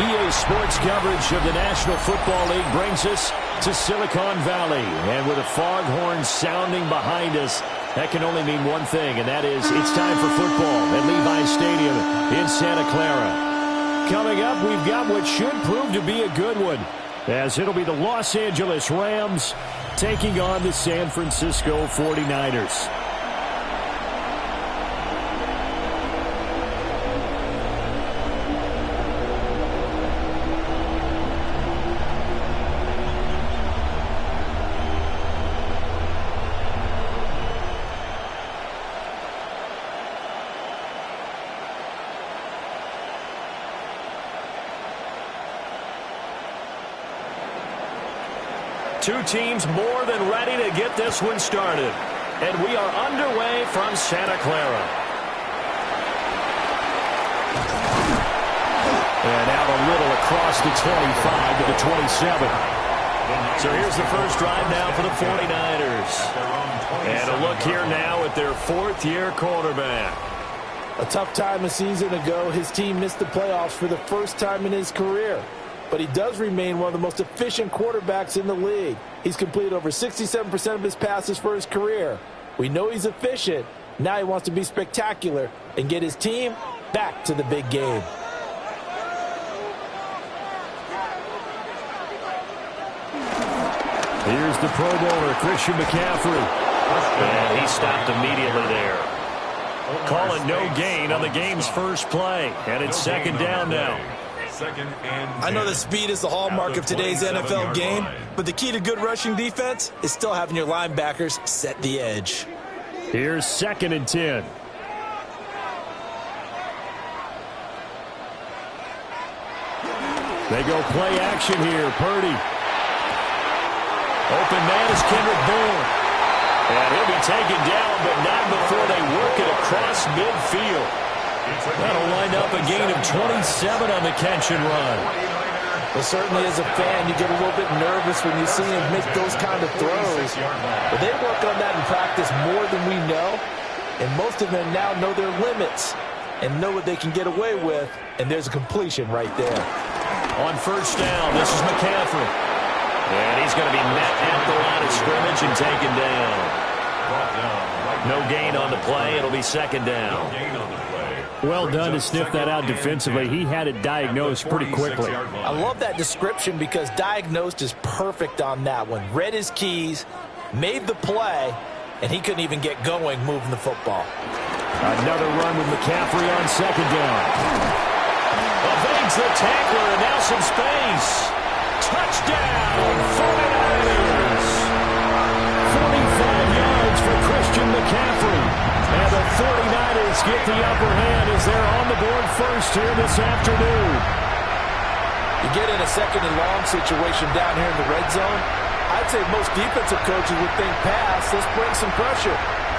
EA Sports coverage of the National Football League brings us to Silicon Valley. And with a foghorn sounding behind us, that can only mean one thing, and that is it's time for football at Levi's Stadium in Santa Clara. Coming up, we've got what should prove to be a good one, as it'll be the Los Angeles Rams taking on the San Francisco 49ers. Two teams more than ready to get this one started. And we are underway from Santa Clara. And out a little across the 25 to the 27. So here's the first drive now for the 49ers. And a look here now at their fourth-year quarterback. A tough time a season ago, his team missed the playoffs for the first time in his career. But he does remain one of the most efficient quarterbacks in the league. He's completed over 67% of his passes for his career. We know he's efficient. Now he wants to be spectacular and get his team back to the big game. Here's the Pro Bowler, Christian McCaffrey. And he stopped immediately there. Calling no gain on the game's first play. And it's second down now. I know that speed is the hallmark of today's NFL game, but the key to good rushing defense is still having your linebackers set the edge. Here's second and 10. They go play action here. Purdy. Open man is Kendrick Bourne. And he'll be taken down, but not before they work it across midfield. That'll wind up a gain of 27 on the catch and run. Well, certainly as a fan, you get a little bit nervous when you see him make those kind of throws. But they work on that in practice more than we know. And most of them now know their limits and know what they can get away with. And there's a completion right there. On first down, this is McCaffrey. And he's going to be met at the line of scrimmage and taken down. No gain on the play. It'll be second down. Well done to sniff that out defensively. He had it diagnosed pretty quickly. I love that description because diagnosed is perfect on that one. Read his keys, made the play, and he couldn't even get going moving the football. Another run with McCaffrey on second down. Evades the tackler and now some space. Touchdown, 49ers. 45 yards for Christian McCaffrey. And the 49ers get the upper hand as they're on the board first here this afternoon. You get in a second and long situation down here in the red zone, I'd say most defensive coaches would think pass, let's bring some pressure.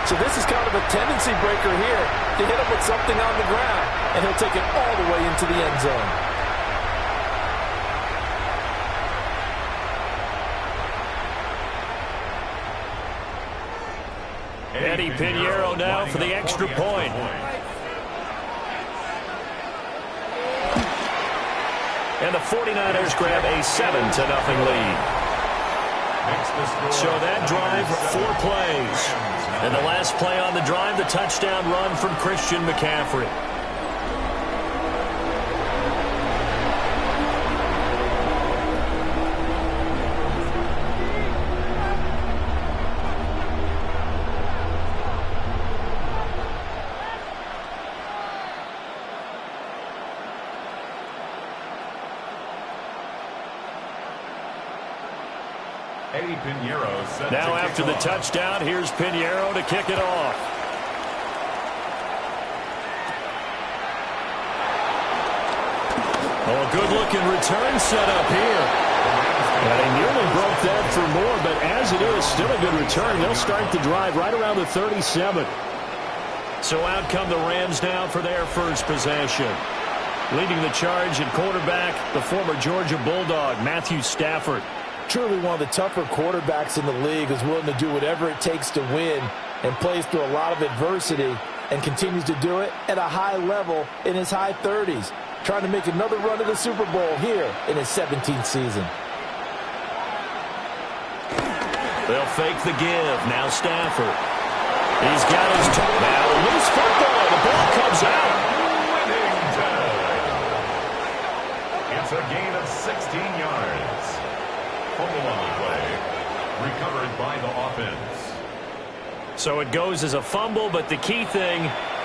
So this is kind of a tendency breaker here to hit him with something on the ground, and he'll take it all the way into the end zone. Eddie Pinheiro now for the extra point. And the 49ers grab a 7-0 lead. So that drive, 4 plays. And the last play on the drive, the touchdown run from Christian McCaffrey. Now after the touchdown, here's Pinheiro to kick it off. Oh, a good-looking return set up here. And they nearly broke that for more, but as it is, still a good return. They'll start the drive right around the 37. So out come the Rams now for their first possession. Leading the charge at quarterback, the former Georgia Bulldog, Matthew Stafford. Truly one of the tougher quarterbacks in the league, is willing to do whatever it takes to win and plays through a lot of adversity and continues to do it at a high level in his high 30s. trying to make another run to the Super Bowl here in his 17th season. They'll fake the give. Now Stafford. He's got his now loose football. The ball comes out. It's a gain of 16 yards. Fumble on the play. Recovered by the offense. So it goes as a fumble, but the key thing,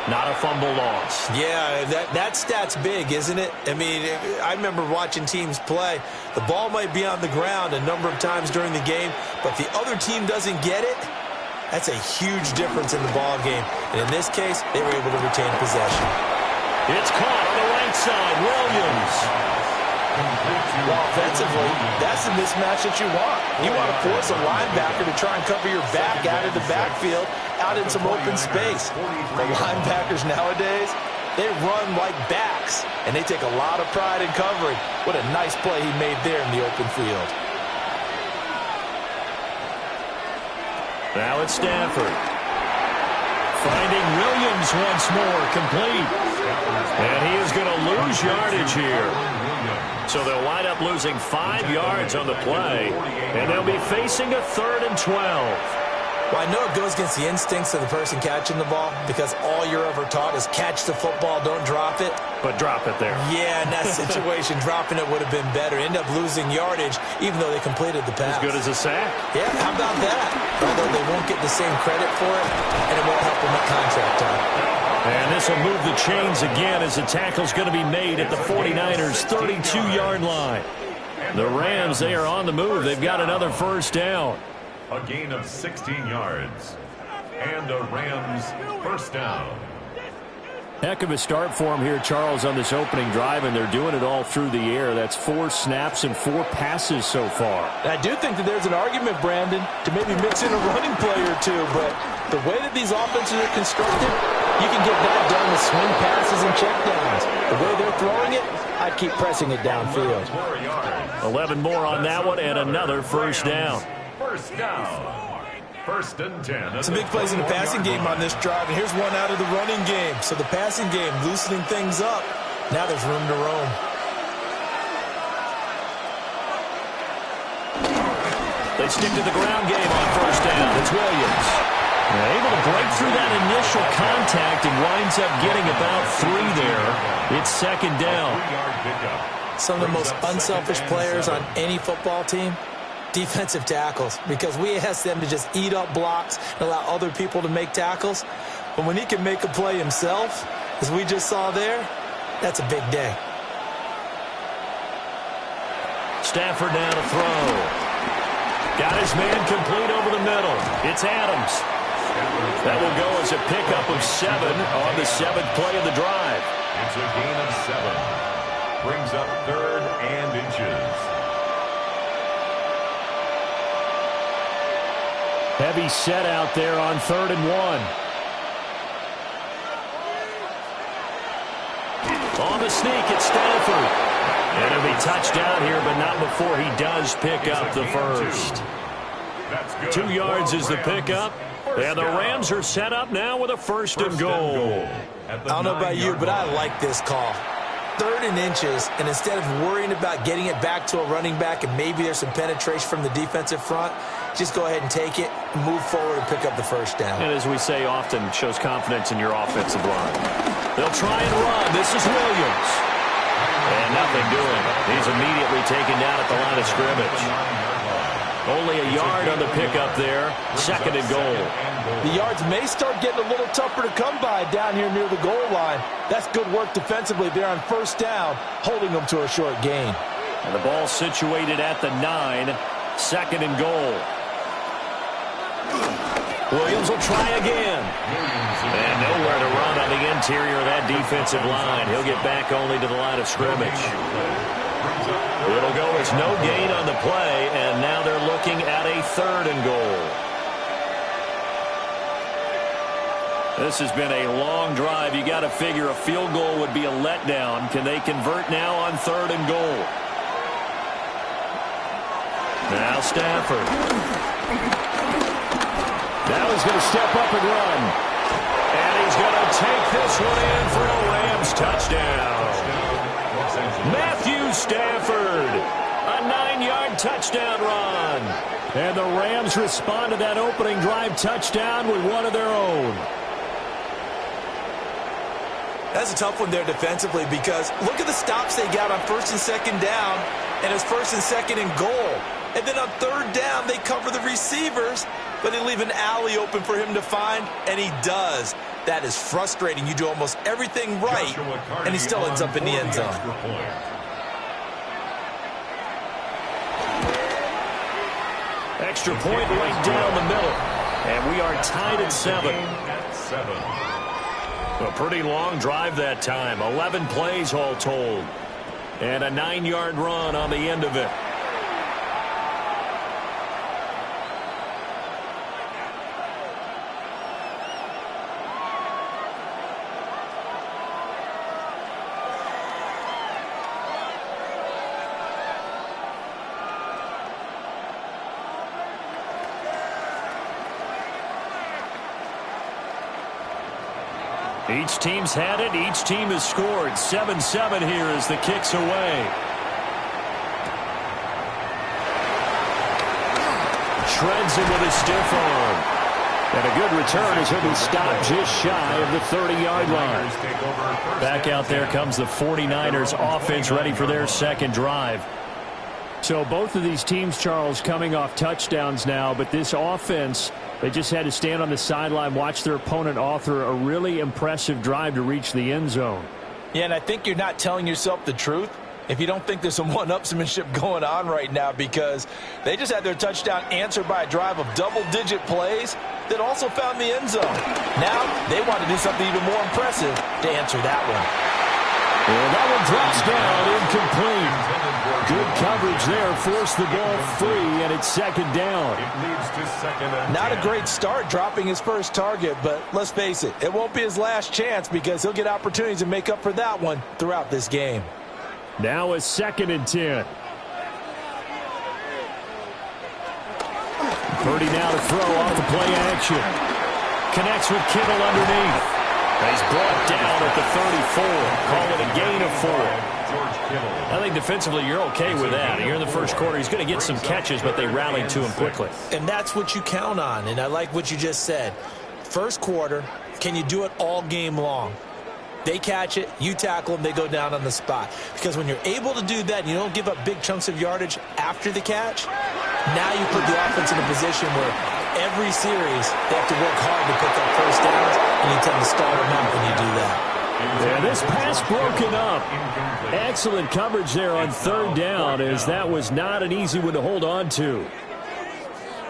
not a fumble loss. Yeah, that stat's big, isn't it? I mean, I remember watching teams play. The ball might be on the ground a number of times during the game, but if the other team doesn't get it, that's a huge difference in the ball game. And in this case, they were able to retain possession. It's caught on the right side. Williams. Well, offensively, that's the mismatch that you want. You want to force a linebacker to try and cover your back out of the backfield, out in some open space. The linebackers nowadays, they run like backs, and they take a lot of pride in covering. What a nice play he made there in the open field. Now it's Stafford. Finding Williams once more, complete. And he is going to lose yardage here. So they'll wind up losing 5 yards on the play, and they'll be facing a 3rd and 12. Well, I know it goes against the instincts of the person catching the ball because all you're ever taught is catch the football, don't drop it. But drop it there. Yeah, in that situation, dropping it would have been better. End up losing yardage, even though they completed the pass. As good as a sack. Yeah, how about that? Although they won't get the same credit for it, and it won't help them at contract time. And this will move the chains again as the tackle's going to be made at the 49ers' 32-yard line. The Rams, they are on the move. They've got another first down. A gain of 16 yards. And a Rams first down. Heck of a start for him here, Charles, on this opening drive, and they're doing it all through the air. That's 4 snaps and 4 passes so far. I do think that there's an argument, Brandon, to maybe mix in a running play or two, but the way that these offenses are constructed, you can get that done with swing passes and checkdowns. The way they're throwing it, I'd keep pressing it downfield. 11 more on that one, and another first down. First down. 1st and 10. Some big plays in the passing game on this drive, and here's one out of the running game. So the passing game loosening things up. Now there's room to roam. They stick to the ground game on first down. It's Williams. They're able to break through that initial contact and winds up getting about 3 there. It's 2nd down. Some of the most unselfish players on any football team, defensive tackles, because we ask them to just eat up blocks and allow other people to make tackles. But when he can make a play himself, as we just saw there, that's a big day. Stafford now to throw. Got his man complete over the middle. It's Adams. That will go as a pickup of 7 on the 7th play of the drive. It's a gain of 7. Brings up 3rd and inches. Heavy set out there on 3rd and 1. On the sneak, it's Stafford. And it'll be touchdown here, but not before he does pick up the first. 2 yards is the pickup. And the Rams are set up now with a 1st and goal. I don't know about you, but I like this call. 3rd and inches, and instead of worrying about getting it back to a running back and maybe there's some penetration from the defensive front, just go ahead and take it, move forward, and pick up the first down. And as we say often, shows confidence in your offensive line. They'll try and run. This is Williams. And nothing doing. He's immediately taken down at the line of scrimmage. Only a yard on the pickup there. 2nd and goal. The yards may start getting a little tougher to come by down here near the goal line. That's good work defensively there on first down, holding them to a short gain. And the ball situated at the 9. 2nd and goal. Williams will try again. And nowhere to run on the interior of that defensive line. He'll get back only to the line of scrimmage. It'll go as no gain on the play, and now they're looking at a 3rd and goal. This has been a long drive. You got to figure a field goal would be a letdown. Can they convert now on 3rd and goal? Now Stafford. Now he's going to step up and run. And he's going to take this one in for a Rams touchdown. touchdown run. And the Rams respond to that opening drive touchdown with one of their own. That's a tough one there defensively because look at the stops they got on first and second down, and it's first and second and goal. And then on third down, they cover the receivers, but they leave an alley open for him to find, and he does. That is frustrating. You do almost everything right, and he still ends up in the end zone. Extra point right down the middle. And we are tied at 7. A pretty long drive that time. 11 plays all told. And a 9-yard run on the end of it. Each team's had it. Each team has scored. 7-7 here as the kick's away. Shreds him with a stiff arm. And a good return as he'll be stopped just shy of the 30-yard line. Back out there comes the 49ers offense ready for their second drive. So both of these teams, Charles, coming off touchdowns now, but this offense, they just had to stand on the sideline, watch their opponent author a really impressive drive to reach the end zone. Yeah, and I think you're not telling yourself the truth if you don't think there's some one-upsmanship going on right now, because they just had their touchdown answered by a drive of double-digit plays that also found the end zone. Now they want to do something even more impressive to answer that one. Well, that one drops down, incomplete. Good coverage there, forced the ball free, and it's second down. It leads to second and 10. Not a great start dropping his first target, but let's face it, it won't be his last chance because he'll get opportunities to make up for that one throughout this game. Now a 2nd and 10. Purdy now to throw off the play action. Connects with Kittle underneath. He's brought down at the 34. Call it a gain of 4. I think defensively you're okay with that. You're in the first quarter. He's going to get some catches, but they rallied to him quickly. And that's what you count on, and I like what you just said. First quarter, can you do it all game long? They catch it, you tackle them, they go down on the spot. Because when you're able to do that and you don't give up big chunks of yardage after the catch, now you put the offense in a position where every series they have to work hard to pick up first downs, and you tend to stall them out when you do that. And this pass broken up. Excellent coverage there on third down, as that was not an easy one to hold on to.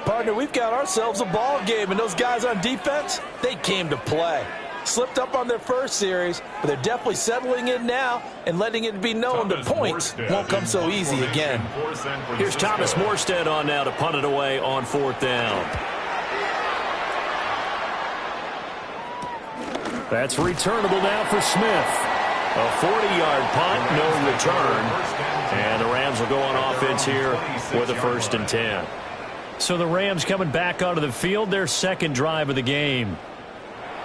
Partner, we've got ourselves a ball game, and those guys on defense, they came to play. Slipped up on their first series, but they're definitely settling in now and letting it be known the points won't come so easy again. Here's Thomas Morstead on now to punt it away on 4th down. That's returnable now for Smith. A 40-yard punt, no return. And the Rams will go on offense here with a 1st and 10. So the Rams coming back onto the field, their second drive of the game.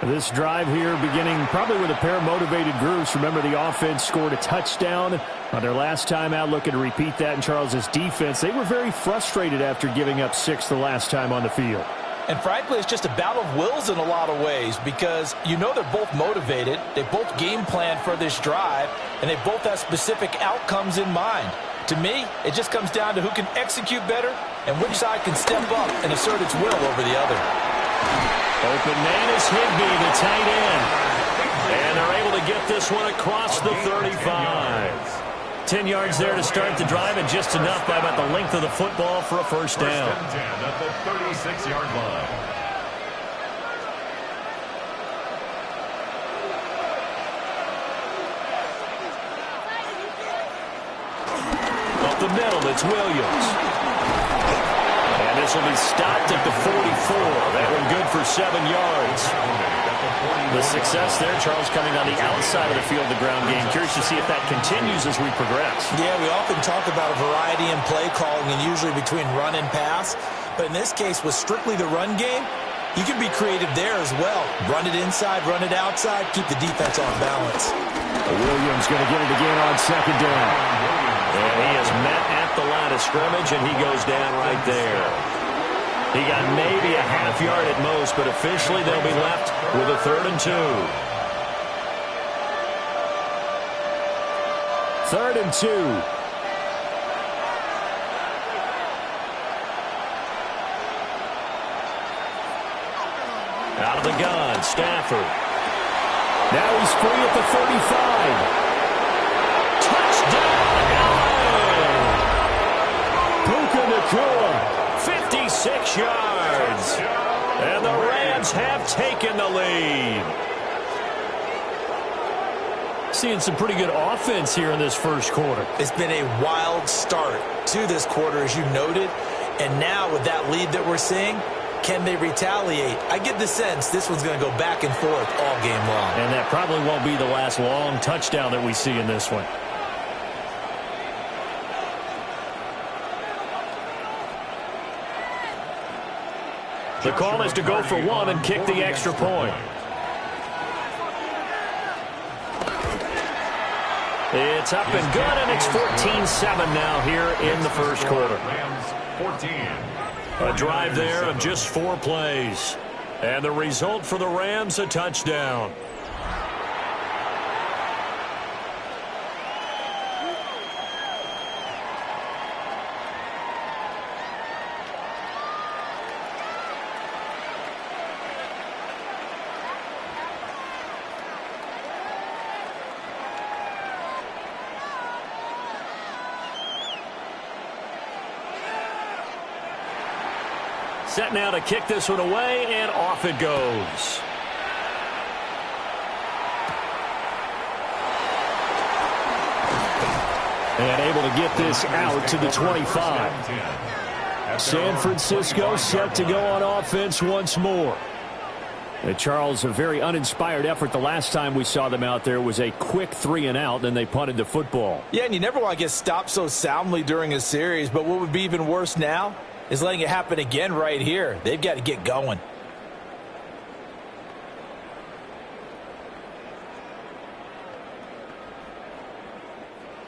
This drive here beginning probably with a pair of motivated groups. Remember, the offense scored a touchdown on their last time out, looking to repeat that in Charles's defense. They were very frustrated after giving up 6 the last time on the field. And frankly, it's just a battle of wills in a lot of ways because you know they're both motivated. They both game plan for this drive, and they both have specific outcomes in mind. To me, it just comes down to who can execute better and which side can step up and assert its will over the other. Open man is Higbee, the tight end. And they're able to get this one across the 35. 10 yards there to start the drive, and just enough by about the length of the football for a first down. First and 10 at the 36-yard line. Up the middle, it's Williams. And this will be stopped at the 44. That one good for 7 yards. The success there, Charles, coming on the outside of the field, the ground game. Curious to see if that continues as we progress. Yeah, we often talk about a variety in play calling and usually between run and pass. But in this case, with strictly the run game, you can be creative there as well. Run it inside, run it outside, keep the defense off balance. Williams going to get it again on 2nd down. And he is met at the line of scrimmage, and he goes down right there. He got maybe a half yard at most, but officially they'll be left with a 3rd and 2. 3rd and 2. Out of the gun, Stafford. Now he's free at the 35. Touchdown, LA! Puka Nacua, 56 yards. And the Rams have taken the lead. Seeing some pretty good offense here in this first quarter. It's been a wild start to this quarter, as you noted. And now with that lead that we're seeing, can they retaliate? I get the sense this one's going to go back and forth all game long. And that probably won't be the last long touchdown that we see in this one. The call is to go for one and kick the extra point. It's up and good, and it's 14-7 now here in the first quarter. A drive there of just 4 plays. And the result for the Rams, a touchdown. Set now to kick this one away, and off it goes. And able to get this out to the 25. San Francisco set to go on offense once more. And Charles, a very uninspired effort the last time we saw them out there was a quick 3-and-out, and they punted the football. Yeah, and you never want to get stopped so soundly during a series, but what would be even worse now is letting it happen again right here. They've got to get going.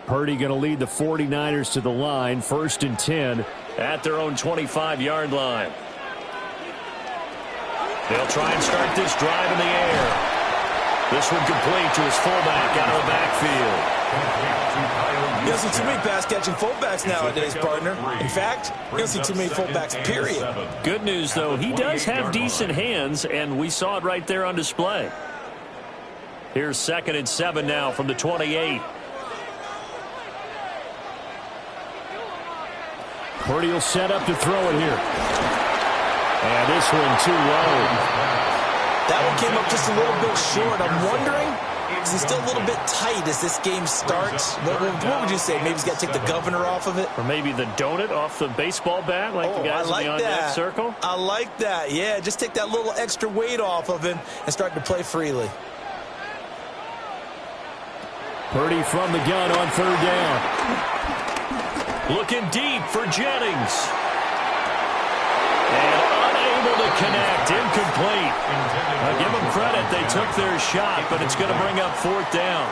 Purdy going to lead the 49ers to the line, 1st and 10 at their own 25-yard line. They'll try and start this drive in the air. This one complete to his fullback out of the backfield. You don't see too many pass-catching fullbacks nowadays, partner. In fact, you don't see too many fullbacks, period. Good news, though, he does have decent hands, and we saw it right there on display. Here's 2nd and 7 now from the 28. Purdy will set up to throw it here. And this one too low. That one came up just a little bit short. I'm wondering, is he still a little bit tight as this game starts? What would you say? Maybe he's got to take the governor off of it? Or maybe the donut off the baseball bat like the guys in the on-deck circle? I like that. Yeah, just take that little extra weight off of him and start to play freely. Purdy from the gun on 3rd down. Looking deep for Jennings. And unable to connect. Incomplete. I'll give them credit. They took their shot, but it's going to bring up 4th down.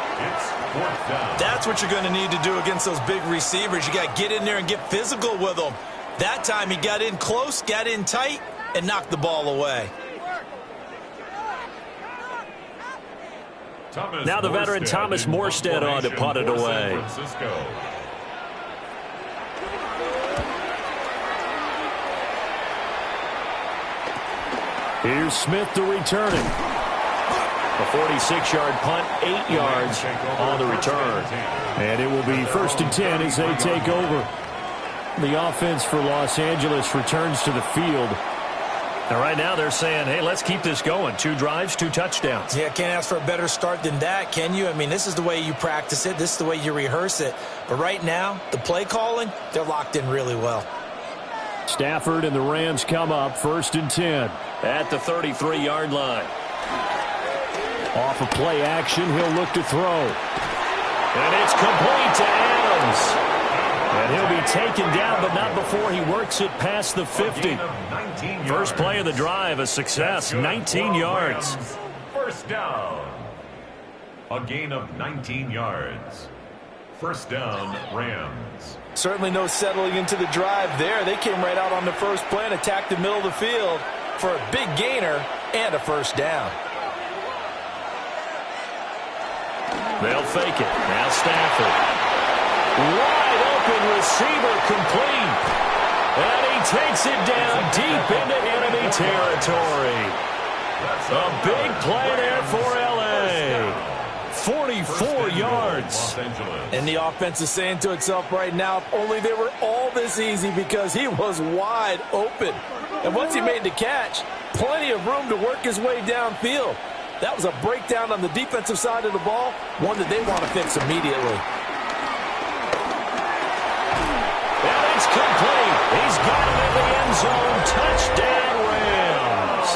That's what you're going to need to do against those big receivers. You got to get in there and get physical with them. That time he got in close, got in tight, and knocked the ball away. Now the veteran Thomas Morstead on to punt it away. Here's Smith to return it. A 46-yard punt, 8 yards on the return. And it will be 1st and 10 as they take over. The offense for Los Angeles returns to the field. And right now they're saying, hey, let's keep this going. 2 drives, 2 touchdowns. Yeah, can't ask for a better start than that, can you? I mean, this is the way you practice it. This is the way you rehearse it. But right now, the play calling, they're locked in really well. Stafford and the Rams come up 1st and 10 at the 33-yard line. Off of play action, he'll look to throw. And it's complete to Adams. And he'll be taken down, but not before he works it past the 50. First play of the drive, a success, 19 yards. First down. A gain of 19 yards. First down, Rams. Certainly no settling into the drive there. They came right out on the first play and attacked the middle of the field for a big gainer and a first down. They'll fake it. Now Stafford. Wide open receiver complete. And he takes it down deep into enemy territory. A big play there for L.A. 44 yards. And the offense is saying to itself right now, if only they were all this easy, because he was wide open. And once he made the catch, plenty of room to work his way downfield. That was a breakdown on the defensive side of the ball, one that they want to fix immediately. And it's complete. He's got it in the end zone. Touchdown, Rams.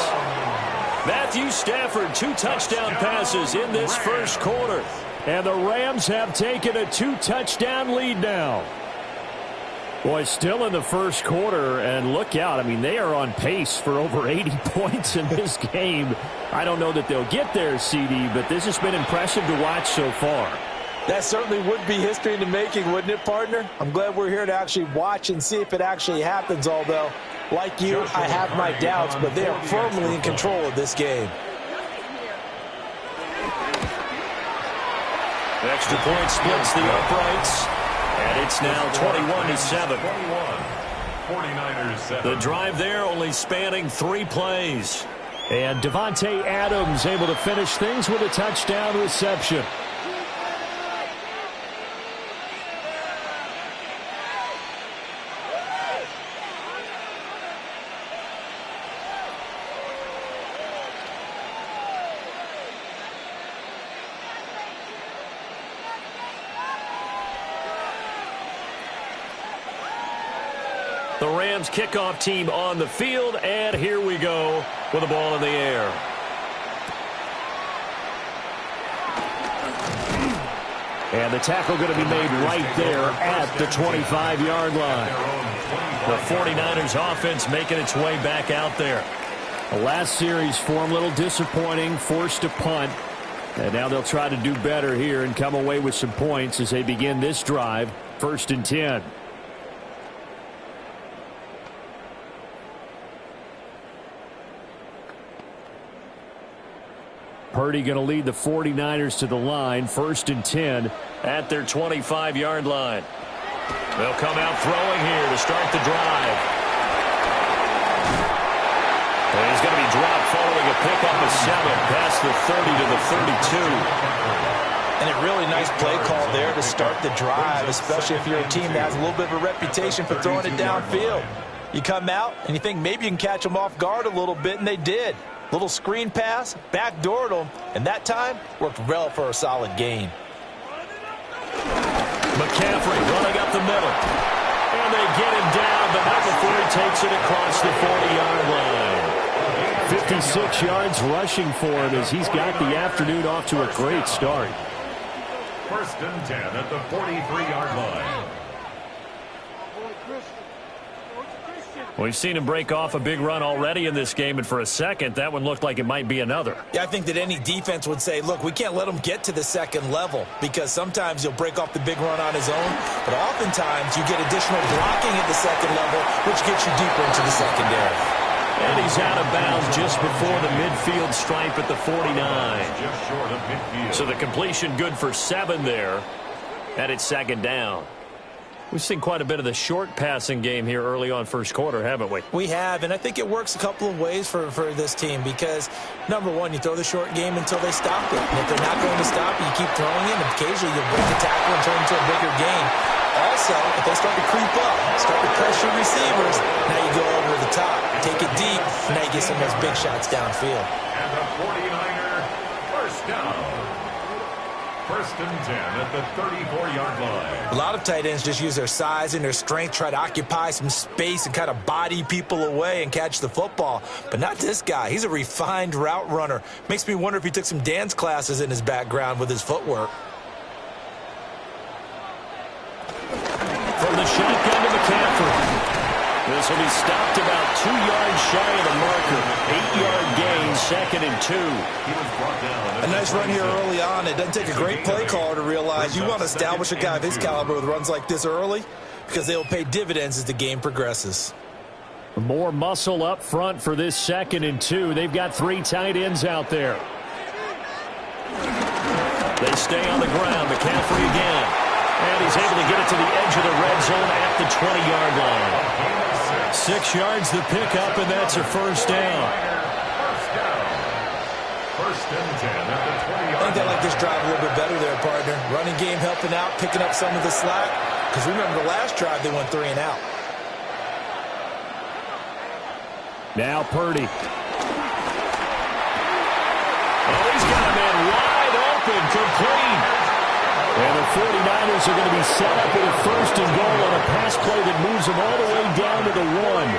Matthew Stafford, 2 touchdown passes in this first quarter. And the Rams have taken a 2-touchdown lead now. Boy, still in the first quarter, and look out. I mean, they are on pace for over 80 points in this game. I don't know that they'll get there, CD, but this has been impressive to watch so far. That certainly would be history in the making, wouldn't it, partner? I'm glad we're here to actually watch and see if it actually happens, although, like you, I have my doubts, but they are firmly in control of this game. Extra point splits the uprights, and it's now 21-7. 49ers 7. The drive there only spanning 3 plays. And Devontae Adams able to finish things with a touchdown reception. The Rams kickoff team on the field, and here we go with the ball in the air. And the tackle going to be made right there at the 25-yard line. The 49ers offense making its way back out there. The last series for them, a little disappointing, forced to punt. And now they'll try to do better here and come away with some points as they begin this drive, 1st and 10. Purdy going to lead the 49ers to the line, 1st and 10 at their 25-yard line. They'll come out throwing here to start the drive. And he's going to be dropped following a pickup of 7 past the 30 to the 32. And a really nice play call there to start the drive, especially if you're a team that has a little bit of a reputation for throwing it downfield. You come out and you think maybe you can catch them off guard a little bit, and they did. Little screen pass, backdoored them, and that time worked well for a solid gain. McCaffrey running up the middle. And they get him down, but not before he takes it across the 40-yard line. 56 yards rushing for him as he's got the afternoon off to a great start. 1st and 10 at the 43-yard line. We've seen him break off a big run already in this game, and for a second, that one looked like it might be another. Yeah, I think that any defense would say, look, we can't let him get to the second level, because sometimes he'll break off the big run on his own, but oftentimes you get additional blocking at the second level, which gets you deeper into the secondary. And he's out of bounds just before the midfield stripe at the 49. Just short of midfield. So the completion good for 7 there, and it's 2nd down. We've seen quite a bit of the short passing game here early on first quarter, haven't we? We have, and I think it works a couple of ways for this team because, number one, you throw the short game until they stop it. And if they're not going to stop it, you keep throwing it, and occasionally you'll break the tackle and turn it into a bigger gain. Also, if they start to creep up, start to pressure receivers, now you go over the top, take it deep, and now you get some of those big shots downfield. And the 49er first down. 1st and 10 at the 34-yard line. A lot of tight ends just use their size and their strength, try to occupy some space and kind of body people away and catch the football. But not this guy. He's a refined route runner. Makes me wonder if he took some dance classes in his background with his footwork. From the shotgun to McCaffrey. This will be stopped about 2 yards shy of the marker. 8-yard gain, 2nd and 2. A nice run here early on. It doesn't take a great play caller to realize you want to establish a guy of his caliber with runs like this early because they will pay dividends as the game progresses. More muscle up front for this 2nd and 2. They've got 3 tight ends out there. They stay on the ground. McCaffrey again. And he's able to get it to the edge of the red zone at the 20-yard line. 6 yards the pickup, and that's a first down. First and 10 at the 20-yard line. I think they like this drive a little bit better there, partner. Running game helping out, picking up some of the slack. Because remember, the last drive they went 3 and out. Now Purdy. Oh, he's got a man wide open, complete. And the 49ers are going to be set up with a first and goal on a pass play that moves them all the way down to the 1.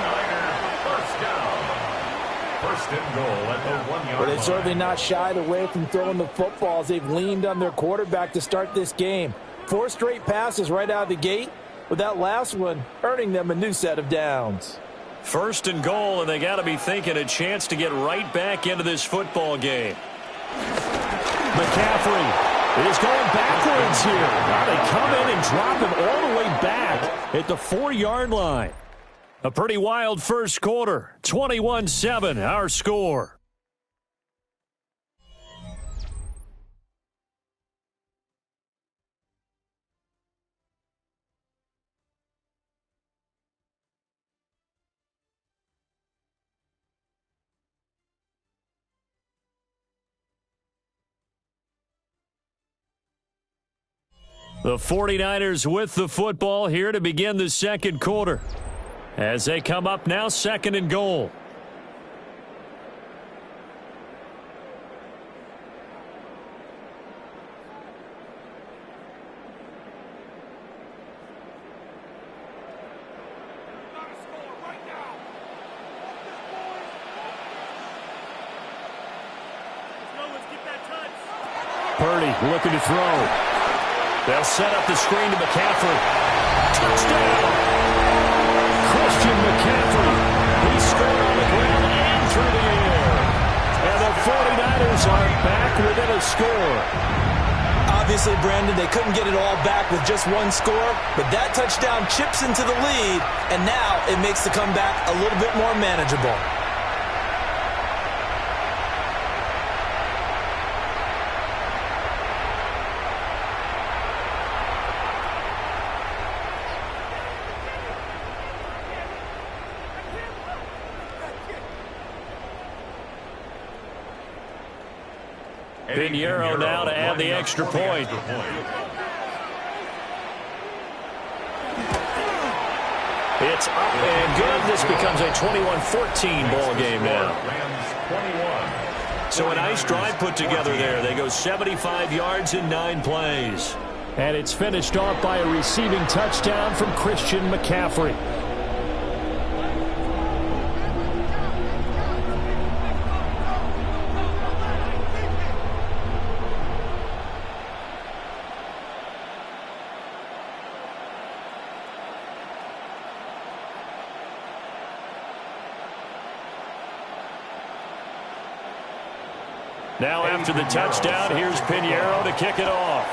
First and goal at the 1-yard line. But they're certainly not shied away from throwing the football as they've leaned on their quarterback to start this game. 4 straight passes right out of the gate, with that last one earning them a new set of downs. First and goal, and they got to be thinking a chance to get right back into this football game. McCaffrey is going backwards here. Now they come in and drop him all the way back at the 4-yard line. A pretty wild first quarter. 21-7, our score. The 49ers with the football here to begin the second quarter. As they come up now, 2nd and goal. Purdy looking to throw. They'll set up the screen to McCaffrey. Touchdown! Christian McCaffrey. He scored on the ground and through the air. And the 49ers are back within a score. Obviously, Brandon, they couldn't get it all back with just one score, but that touchdown chips into the lead, and now it makes the comeback a little bit more manageable. Pinheiro now to add the extra point. It's up and good. This becomes a 21-14 ball game now. So a nice drive put together there. They go 75 yards in 9 plays. And it's finished off by a receiving touchdown from Christian McCaffrey. Now after the touchdown, here's Pinheiro to kick it off.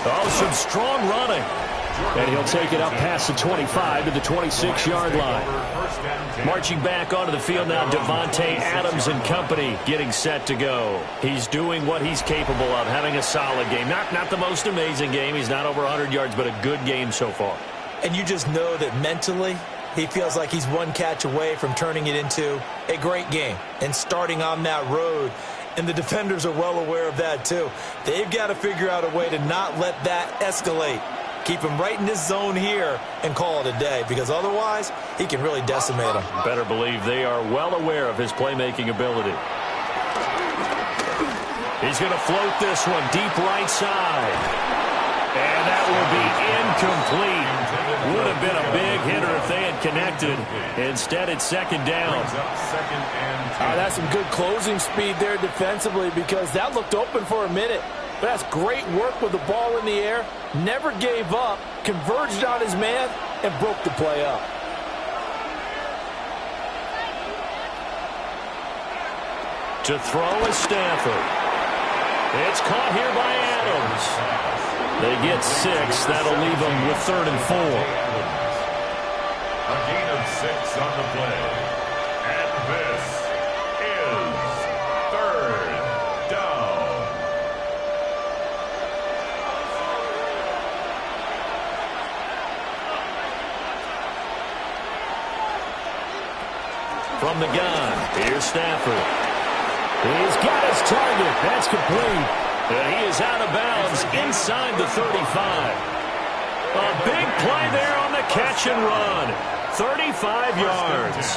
Oh, some strong running. And he'll take it up past the 25 to the 26-yard line. Marching back onto the field now, Devontae Adams and company getting set to go. He's doing what he's capable of, having a solid game. Not the most amazing game. He's not over 100 yards, but a good game so far. And you just know that mentally, he feels like he's one catch away from turning it into a great game and starting on that road. And the defenders are well aware of that, too. They've got to figure out a way to not let that escalate. Keep him right in this zone here and call it a day, because otherwise he can really decimate them. Better believe they are well aware of his playmaking ability. He's going to float this one deep right side. And that will be incomplete. Would have been a big hitter if they had connected. Instead, it's 2nd down. That's some good closing speed there defensively, because that looked open for a minute. But that's great work with the ball in the air. Never gave up, converged on his man, and broke the play up. To throw is Stafford. It's caught here by Adams. They get 6. That'll leave them with 3rd and 4. A gain of 6 on the play. And this is 3rd down. From the gun, here's Stafford. He's got his target. That's complete. And he is out of bounds inside the 35. A big play there on the catch and run. 35 yards.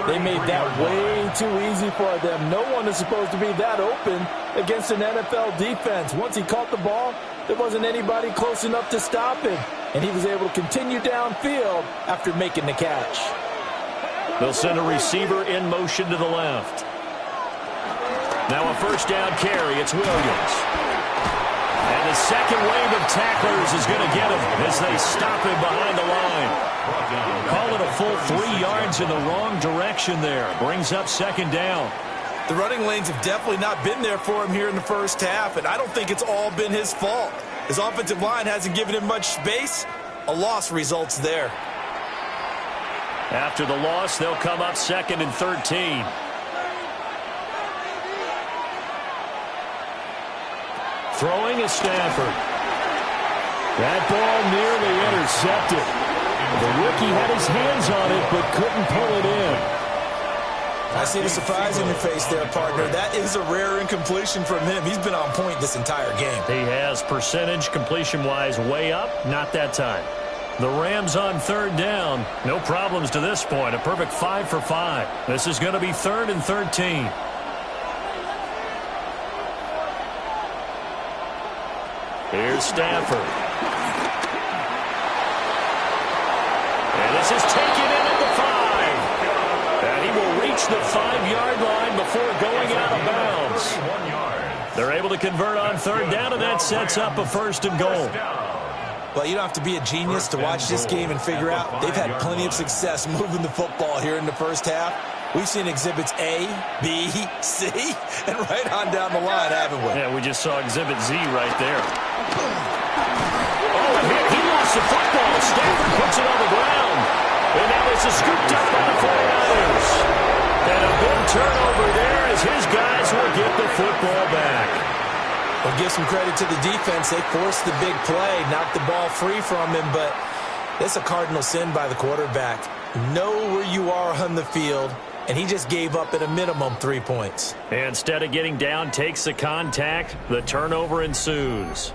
They made that way too easy for them. No one is supposed to be that open against an NFL defense. Once he caught the ball, there wasn't anybody close enough to stop him. And he was able to continue downfield after making the catch. They'll send a receiver in motion to the left. Now a first down carry. It's Williams. And the second wave of tacklers is going to get him as they stop him behind the line. Call it a full 3 yards in the wrong direction there. Brings up 2nd down. The running lanes have definitely not been there for him here in the first half, and I don't think it's all been his fault. His offensive line hasn't given him much space. A loss results there. After the loss, they'll come up 2nd and 13. Throwing is Stafford. That ball nearly intercepted. The rookie had his hands on it but couldn't pull it in. I see the surprise in your face there, partner. That is a rare incompletion from him. He's been on point this entire game. He has percentage completion-wise way up. Not that time. The Rams on 3rd down. No problems to this point. A perfect 5 for 5. This is going to be 3rd and 13. Here's Stafford. And this is taken in at the 5. And he will reach the 5-yard line before going out of bounds. They're able to convert on 3rd down, and that sets up a 1st and goal. Well, you don't have to be a genius to watch this game and figure out they've had plenty of success moving the football here in the first half. We've seen exhibits A, B, C, and right on down the line, haven't we? Yeah, we just saw exhibit Z right there. Oh, he lost the football. Stafford puts it on the ground. And now this is scooped up by the 49ers. And a big turnover there as his guys will get the football back. Well, give some credit to the defense. They forced the big play, knocked the ball free from him, but it's a cardinal sin by the quarterback. Know where you are on the field, and he just gave up at a minimum 3 points. And instead of getting down, takes the contact. The turnover ensues.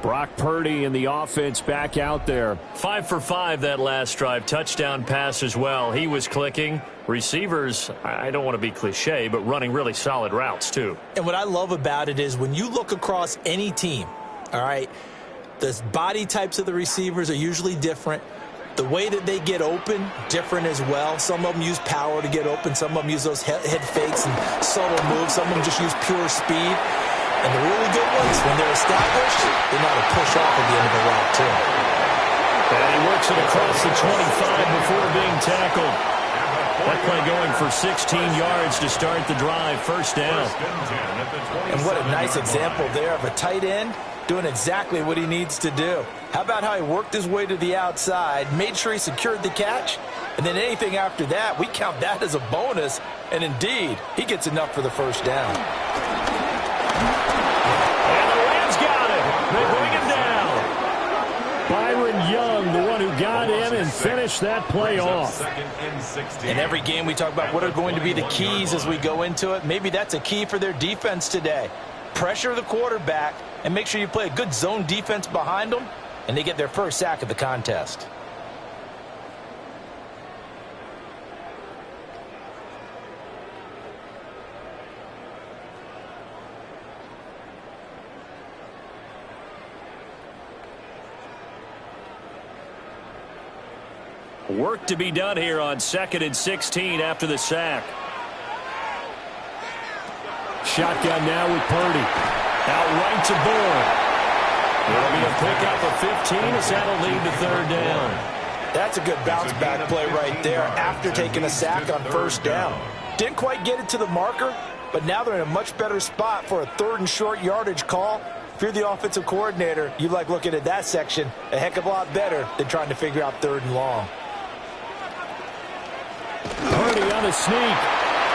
Brock Purdy and the offense back out there. 5 for 5 that last drive. Touchdown pass as well. He was clicking. Receivers, I don't want to be cliche, but running really solid routes too. And what I love about it is when you look across any team, all right, the body types of the receivers are usually different. The way that they get open, different as well. Some of them use power to get open. Some of them use those head fakes and subtle moves. Some of them just use pure speed. And the really good ones, when they're established, they know how to push off at the end of the route, too. And he works it across the 25 before being tackled. That play going for 16 yards to start the drive. 1st down. And what a nice example there of a tight end doing exactly what he needs to do. How about how he worked his way to the outside, made sure he secured the catch, and then anything after that, we count that as a bonus. And indeed, he gets enough for the 1st down. And the Rams got it. They bring him down. Byron Young, the one who got in and finished that play off. In every game, we talk about what are going to be the keys as we go into it. Maybe that's a key for their defense today. Pressure the quarterback and make sure you play a good zone defense behind them, and they get their first sack of the contest. Work to be done here on 2nd and 16 after the sack. Shotgun now with Purdy. Outright to Bourne. It'll be a pickup of 15 as that'll lead to third down. That's a good bounce-back play right there after taking a sack on first down. Didn't quite get it to the marker, but now they're in a much better spot for a third and short yardage call. If you're the offensive coordinator, you like looking at that section a heck of a lot better than trying to figure out third and long. Purdy on the sneak.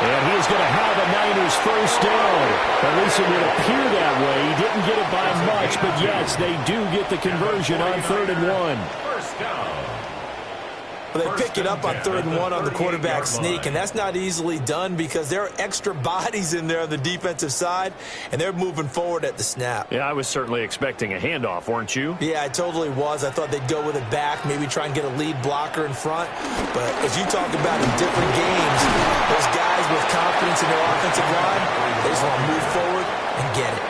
And he is going to have a Niners first down. At least it would appear that way. He didn't get it by much, but yes, they do get the conversion on 3rd and 1. First down. Well, they pick it up on 3rd and 1 on the quarterback sneak, and that's not easily done because there are extra bodies in there on the defensive side, and they're moving forward at the snap. Yeah, I was certainly expecting a handoff, weren't you? Yeah, I totally was. I thought they'd go with it back, maybe try and get a lead blocker in front. But as you talk about in different games, those guys with confidence in their offensive line, they just want to move forward and get it.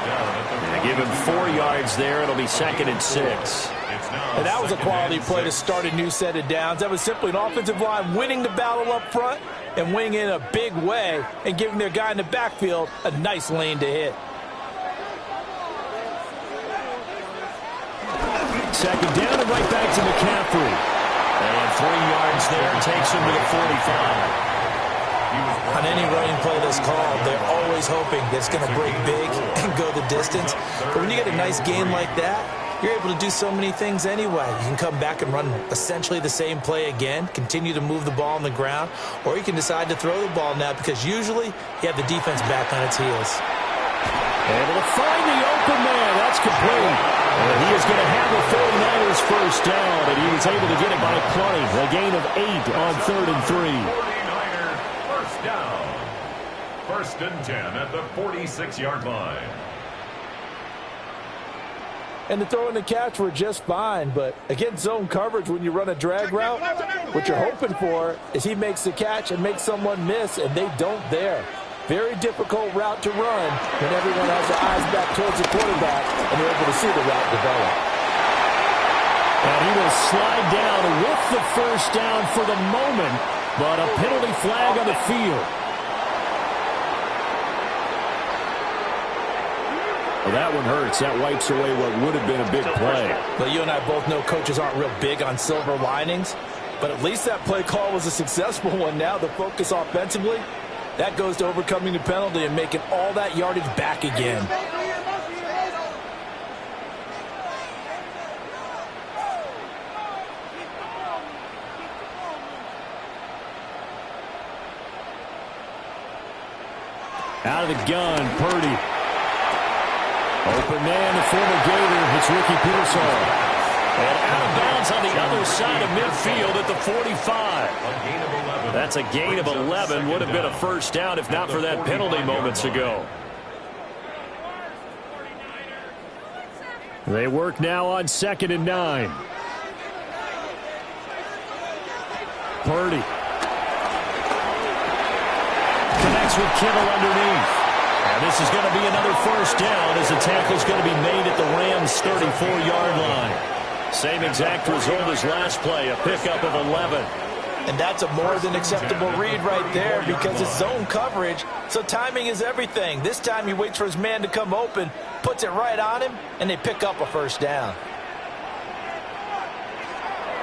Yeah, give him 4 yards there. It'll be 2nd and 6. And that was a quality play to start a new set of downs. That was simply an offensive line winning the battle up front and winning in a big way and giving their guy in the backfield a nice lane to hit. 2nd down and right back to McCaffrey. And 3 yards there takes him to the 45. On any running play that's called, they're always hoping that it's going to break big and go the distance. But when you get a nice gain like that, you're able to do so many things anyway. You can come back and run essentially the same play again, continue to move the ball on the ground, or you can decide to throw the ball now because usually you have the defense back on its heels. Able to find the open man. That's complete. And he is going to have a 49ers first down, and he was able to get it by plenty. A gain of 8 on 3rd and 3. 49ers first down. 1st and 10 at the 46-yard line. And the throw and the catch were just fine, but against zone coverage, when you run a drag route, what you're hoping for is he makes the catch and makes someone miss, and they don't there. Very difficult route to run when everyone has their eyes back towards the quarterback and they're able to see the route develop. And he will slide down with the first down for the moment, but a penalty flag on the field. Well, that one hurts. That wipes away what would have been a big play. Well, you and I both know coaches aren't real big on silver linings, but at least that play call was a successful one. Now the focus offensively, that goes to overcoming the penalty and making all that yardage back again. Out of the gun, Purdy. Open man, the former Gator. It's Ricky Pearsall. And out of bounds on the other side of midfield at the 45. That's a gain of 11. Would have been a first down if not for that penalty moments ago. They work now on 2nd and 9. Purdy. Connects with Kittle underneath. And this is going to be another first down as the tackle's going to be made at the Rams' 34-yard line. Same exact result as last play, a pickup of 11. And that's a more than acceptable read right there because it's zone coverage, so timing is everything. This time he waits for his man to come open, puts it right on him, and they pick up a first down.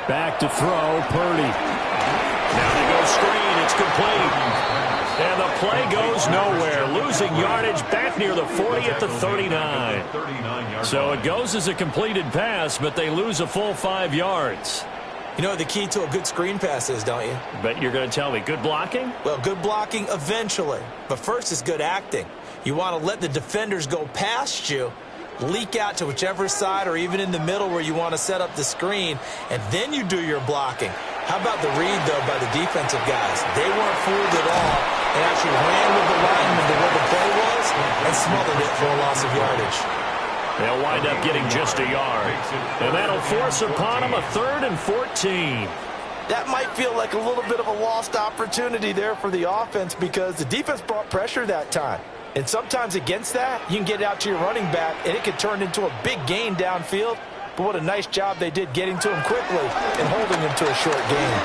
Back to throw, Purdy. Now they go screen, it's complete. And the play goes nowhere, losing yardage back near the 40 at the 39. So it goes as a completed pass, but they lose a full 5 yards. You know what the key to a good screen pass is, don't you? Bet you're going to tell me good blocking? Well, good blocking eventually. But first is good acting. You want to let the defenders go past you, leak out to whichever side or even in the middle where you want to set up the screen, and then you do your blocking. How about the read, though, by the defensive guys? They weren't fooled at all. They actually ran with the lineman to where the play was and smothered it for a loss of yardage. They'll wind up getting just a yard. And that'll force upon them a 3rd and 14. That might feel like a little bit of a lost opportunity there for the offense because the defense brought pressure that time. And sometimes against that, you can get out to your running back, and it can turn into a big gain downfield. But what a nice job they did getting to him quickly and holding him to a short gain.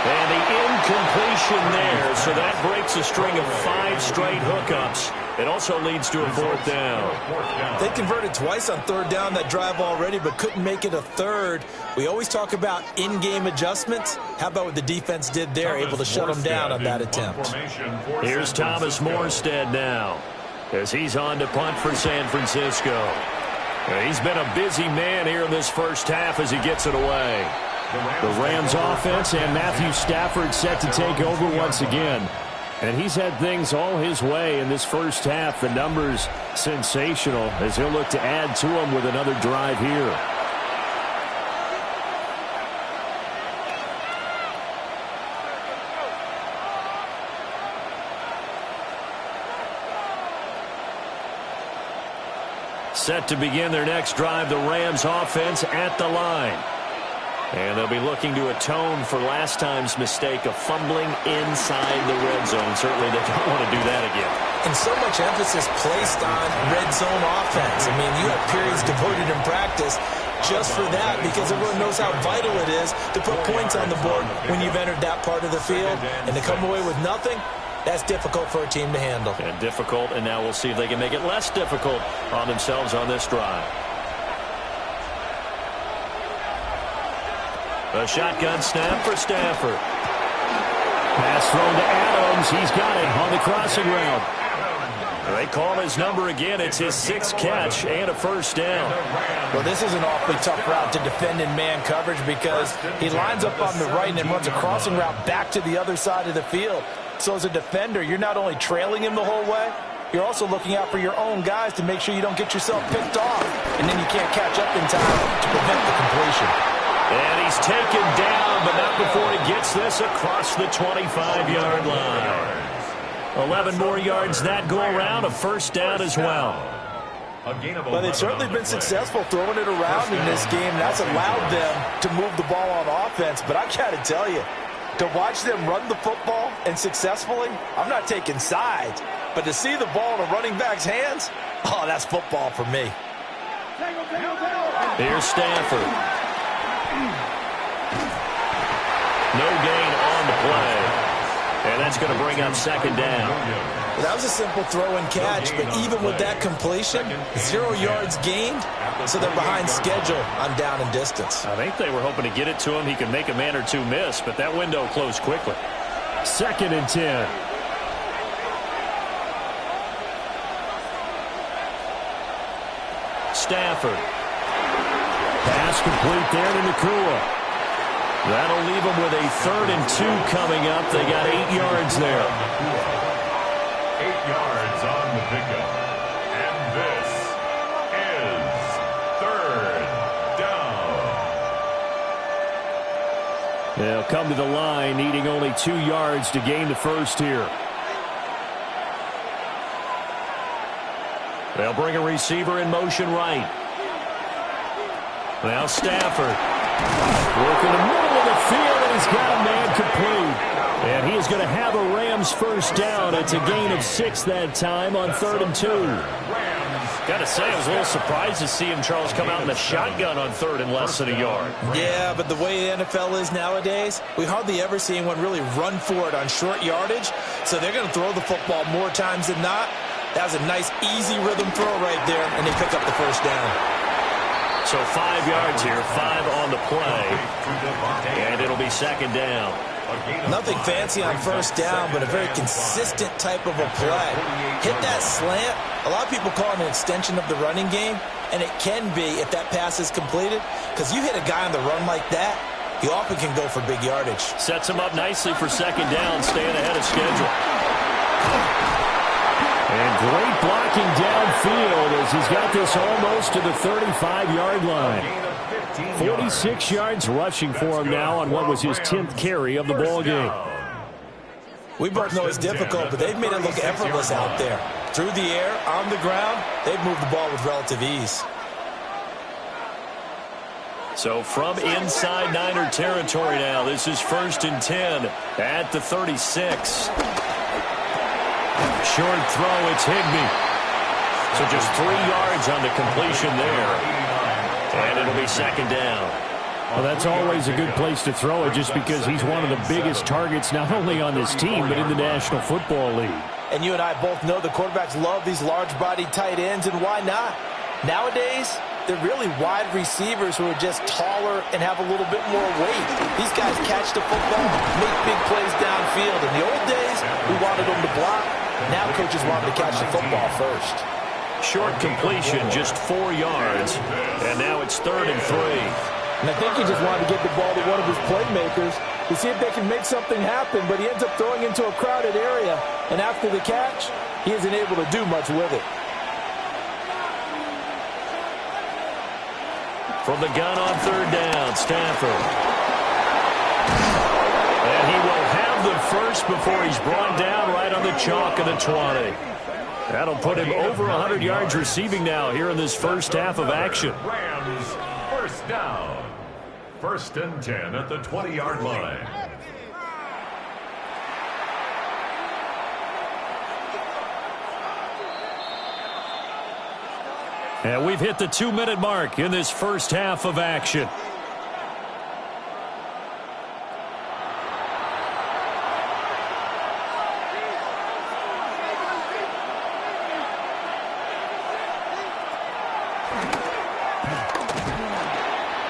And the incomplete completion there, so that breaks a string of 5 straight hookups. It also leads to a 4th down. They converted twice on 3rd down that drive already, but couldn't make it a 3rd. We always talk about in-game adjustments. How about what the defense did there, able to shut them down on that attempt. Here's Thomas Morstead now, as he's on to punt for San Francisco. He's been a busy man here in this first half as he gets it away. The Rams offense and Matthew Stafford set to take over once again. And he's had things all his way in this first half. The numbers sensational as he'll look to add to them with another drive here. Set to begin their next drive, the Rams offense at the line. And they'll be looking to atone for last time's mistake of fumbling inside the red zone. Certainly they don't want to do that again. And so much emphasis placed on red zone offense. I mean, you have periods devoted in practice just for that because everyone knows how vital it is to put points on the board when you've entered that part of the field. And to come away with nothing, that's difficult for a team to handle. And difficult, and now we'll see if they can make it less difficult on themselves on this drive. A shotgun snap for Stafford. Pass thrown to Adams. He's got it on the crossing route. They call his number again. It's his 6th catch and a 1st down. Well, this is an awfully tough route to defend in man coverage because he lines up on the right and then runs a crossing route back to the other side of the field. So as a defender, you're not only trailing him the whole way, you're also looking out for your own guys to make sure you don't get yourself picked off. And then you can't catch up in time to prevent the completion. And he's taken down, but not before he gets this across the 25-yard line. 11 more yards that go around, a 1st down as well. Well, they've certainly been successful throwing it around in this game. That's allowed them to move the ball on offense. But I got to tell you, to watch them run the football and successfully, I'm not taking sides. But to see the ball in a running back's hands, oh, that's football for me. Here's Stafford. No gain on the play. And that's going to bring up 2nd down. That was a simple throw and catch, but even with that completion, 0 yards gained, so they're behind schedule on down and distance. I think they were hoping to get it to him. He could make a man or two miss, but that window closed quickly. 2nd and 10. Stafford. Pass complete there to Nakua. That'll leave them with a 3rd and 2 coming up. They got 8 yards there. 8 yards on the pickup. And this is 3rd down. They'll come to the line, needing only 2 yards to gain the 1st here. They'll bring a receiver in motion right. Now Stafford. Working the middle of the field, and he's got a man complete. And he is going to have a Rams 1st down. It's a gain of 6 that time on 3rd and 2. Got to say, I was a little surprised to see him, Charles, come out in the shotgun on 3rd and less than a yard. Yeah, but the way the NFL is nowadays, we hardly ever see anyone really run for it on short yardage. So they're going to throw the football more times than not. That was a nice, easy rhythm throw right there, and they pick up the 1st down. So 5 yards here, 5 on the play, and it'll be 2nd down. Nothing fancy on 1st down, but a very consistent type of a play. Hit that slant. A lot of people call it an extension of the running game, and it can be if that pass is completed, because you hit a guy on the run like that, he often can go for big yardage. Sets him up nicely for 2nd down, staying ahead of schedule. And great blocking downfield as he's got this almost to the 35-yard line. 46 yards rushing for him now on what was his 10th carry of the ball game. We both know it's difficult, but they've made it look effortless out there. Through the air, on the ground, they've moved the ball with relative ease. So from inside Niner territory now, this is 1st and 10 at the 36. Short throw, it's Higbee. So just 3 yards on the completion there. And it'll be 2nd down. Well, that's always a good place to throw it just because he's one of the biggest targets not only on this team but in the National Football League. And you and I both know the quarterbacks love these large-bodied tight ends, and why not? Nowadays, they're really wide receivers who are just taller and have a little bit more weight. These guys catch the football, make big plays downfield. In the old days, we wanted them to block. Now coaches want them to catch the football first. Short completion, just 4 yards. And now it's 3rd and 3. And I think he just wanted to get the ball to one of his playmakers to see if they can make something happen, but he ends up throwing into a crowded area, and after the catch, he isn't able to do much with it. From the gun on 3rd down, Stafford. And he will have the first before he's brought down right on the chalk of the 20. That'll put him over 100 yards receiving now here in this first half of action. Rams, first down. 1st and 10 at the 20-yard line. And we've hit the 2-minute mark in this first half of action.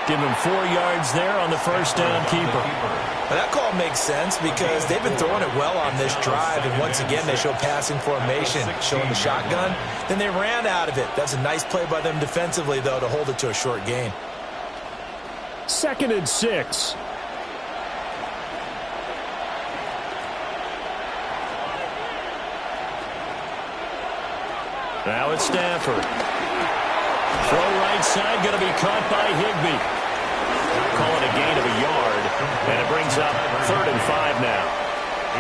Give him 4 yards there on the first down keeper. Well, that call makes sense because they've been throwing it well on this drive, and once again they show passing formation, showing the shotgun. Then they ran out of it. That's a nice play by them defensively, though, to hold it to a short gain. 2nd and 6. Now it's Stafford. Throw right side, going to be caught by Higbee. Call it a gain of a yard, and it brings up 3rd and 5 now.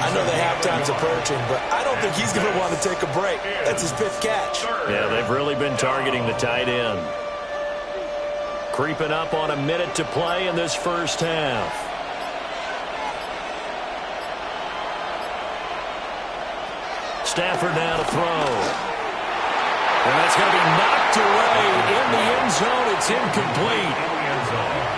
I know the halftime's approaching, but I don't think he's going to want to take a break. That's his 5th catch. Yeah, they've really been targeting the tight end. Creeping up on a minute to play in this first half. Stafford now to throw. And that's going to be knocked away in the end zone. It's incomplete.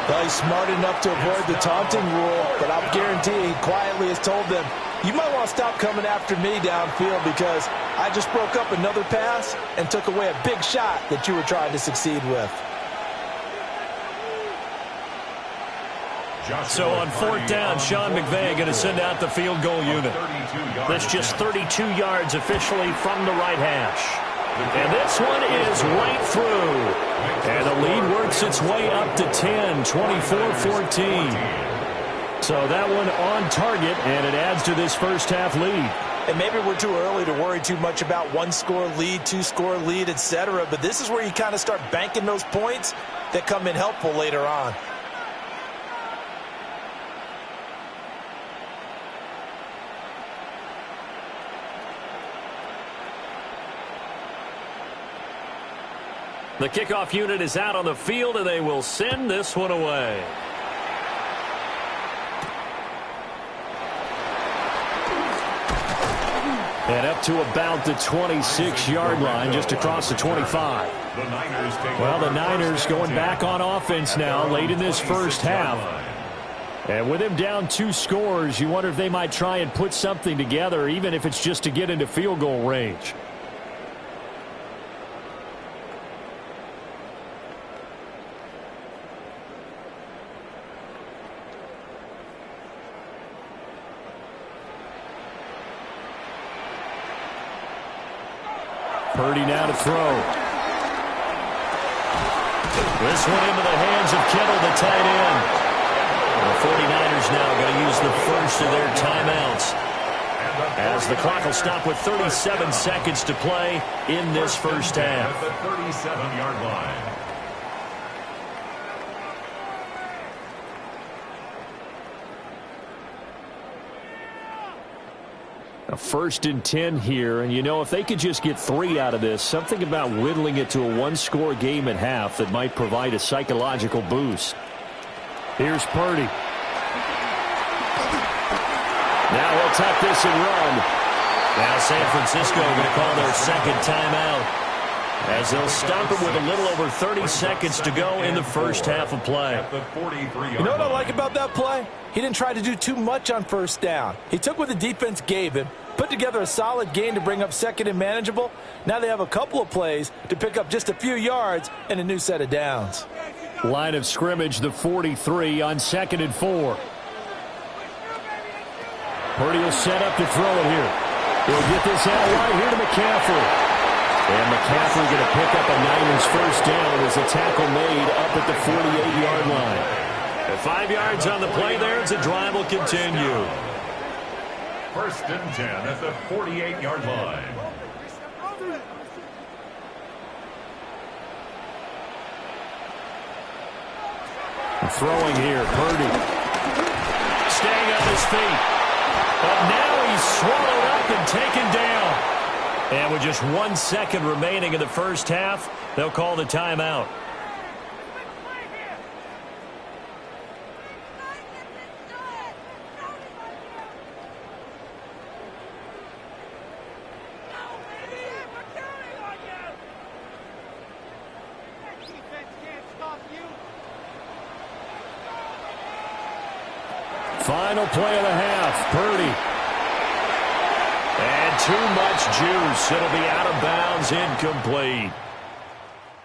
Well, he's smart enough to avoid the taunting rule, but I'll guarantee he quietly has told them, you might want to stop coming after me downfield because I just broke up another pass and took away a big shot that you were trying to succeed with. So on 4th down, Sean McVay going to send out the field goal unit. That's just 32 yards officially from the right hash. And this one is right through. And the lead works its way up to 10, 24-14. So that one on target, and it adds to this first half lead. And maybe we're too early to worry too much about 1-score lead, 2-score lead, etc. But this is where you kind of start banking those points that come in helpful later on. The kickoff unit is out on the field, and they will send this one away. And up to about the 26-yard line, just across the 25. Well, the Niners going back on offense now late in this first half. And with him down 2 scores, you wonder if they might try and put something together, even if it's just to get into field goal range. Purdy now to throw. This one into the hands of Kittle, the tight end. The 49ers now going to use the first of their timeouts, as the clock will stop with 37 seconds to play in this first half. At the 37-yard line. A 1st and 10 here, and you know, if they could just get 3 out of this, something about whittling it to a 1-score game at half that might provide a psychological boost. Here's Purdy. Now he'll tuck this and run. Now San Francisco going to call their second timeout. as they'll stop it with a little over 30 seconds to go in the first half of play. You know what I like about that play? He didn't try to do too much on first down. He took what the defense gave him, put together a solid gain to bring up second and manageable. Now they have a couple of plays to pick up just a few yards and a new set of downs. Line of scrimmage, the 43 on 2nd and 4. Purdy will set up to throw it here. He'll get this out right here to McCaffrey. And McCaffrey going to pick up a Niners first down as a tackle made up at the 48-yard line. At 5 yards on the play there, the drive will continue. 1st and 10 at the 48-yard line. Throwing here, Purdy. Staying on his feet. But now he's swallowed up and taken down. And with just 1 second remaining in the first half, they'll call the timeout. Final play of the half, Purdy. And too much juice. It'll be out of bounds, incomplete.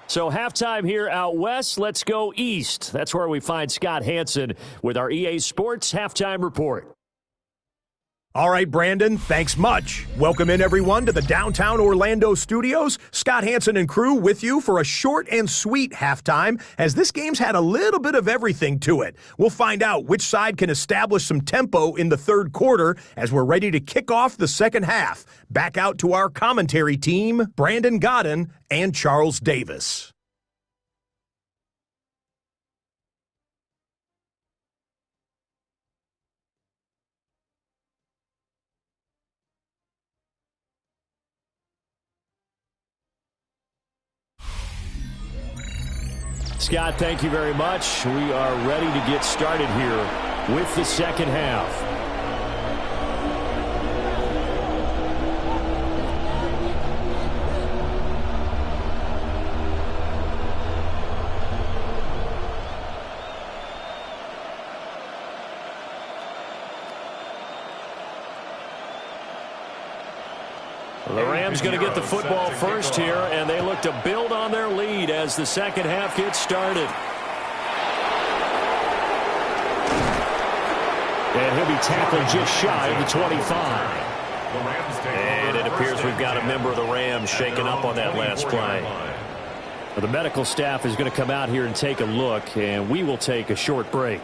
So halftime here out west. Let's go east. That's where we find Scott Hanson with our EA Sports Halftime Report. All right, Brandon, thanks much. Welcome in, everyone, to the downtown Orlando studios. Scott Hanson and crew with you for a short and sweet halftime, as this game's had a little bit of everything to it. We'll find out which side can establish some tempo in the third quarter as we're ready to kick off the second half. Back out to our commentary team, Brandon Godden and Charles Davis. Scott, thank you very much. We are ready to get started here with the second half. The Rams going to get the football first here, and they look to build on their lead as the second half gets started. And he'll be tackled just shy of the 25. And it appears we've got a member of the Rams shaken up on that last play. The medical staff is going to come out here and take a look, and we will take a short break.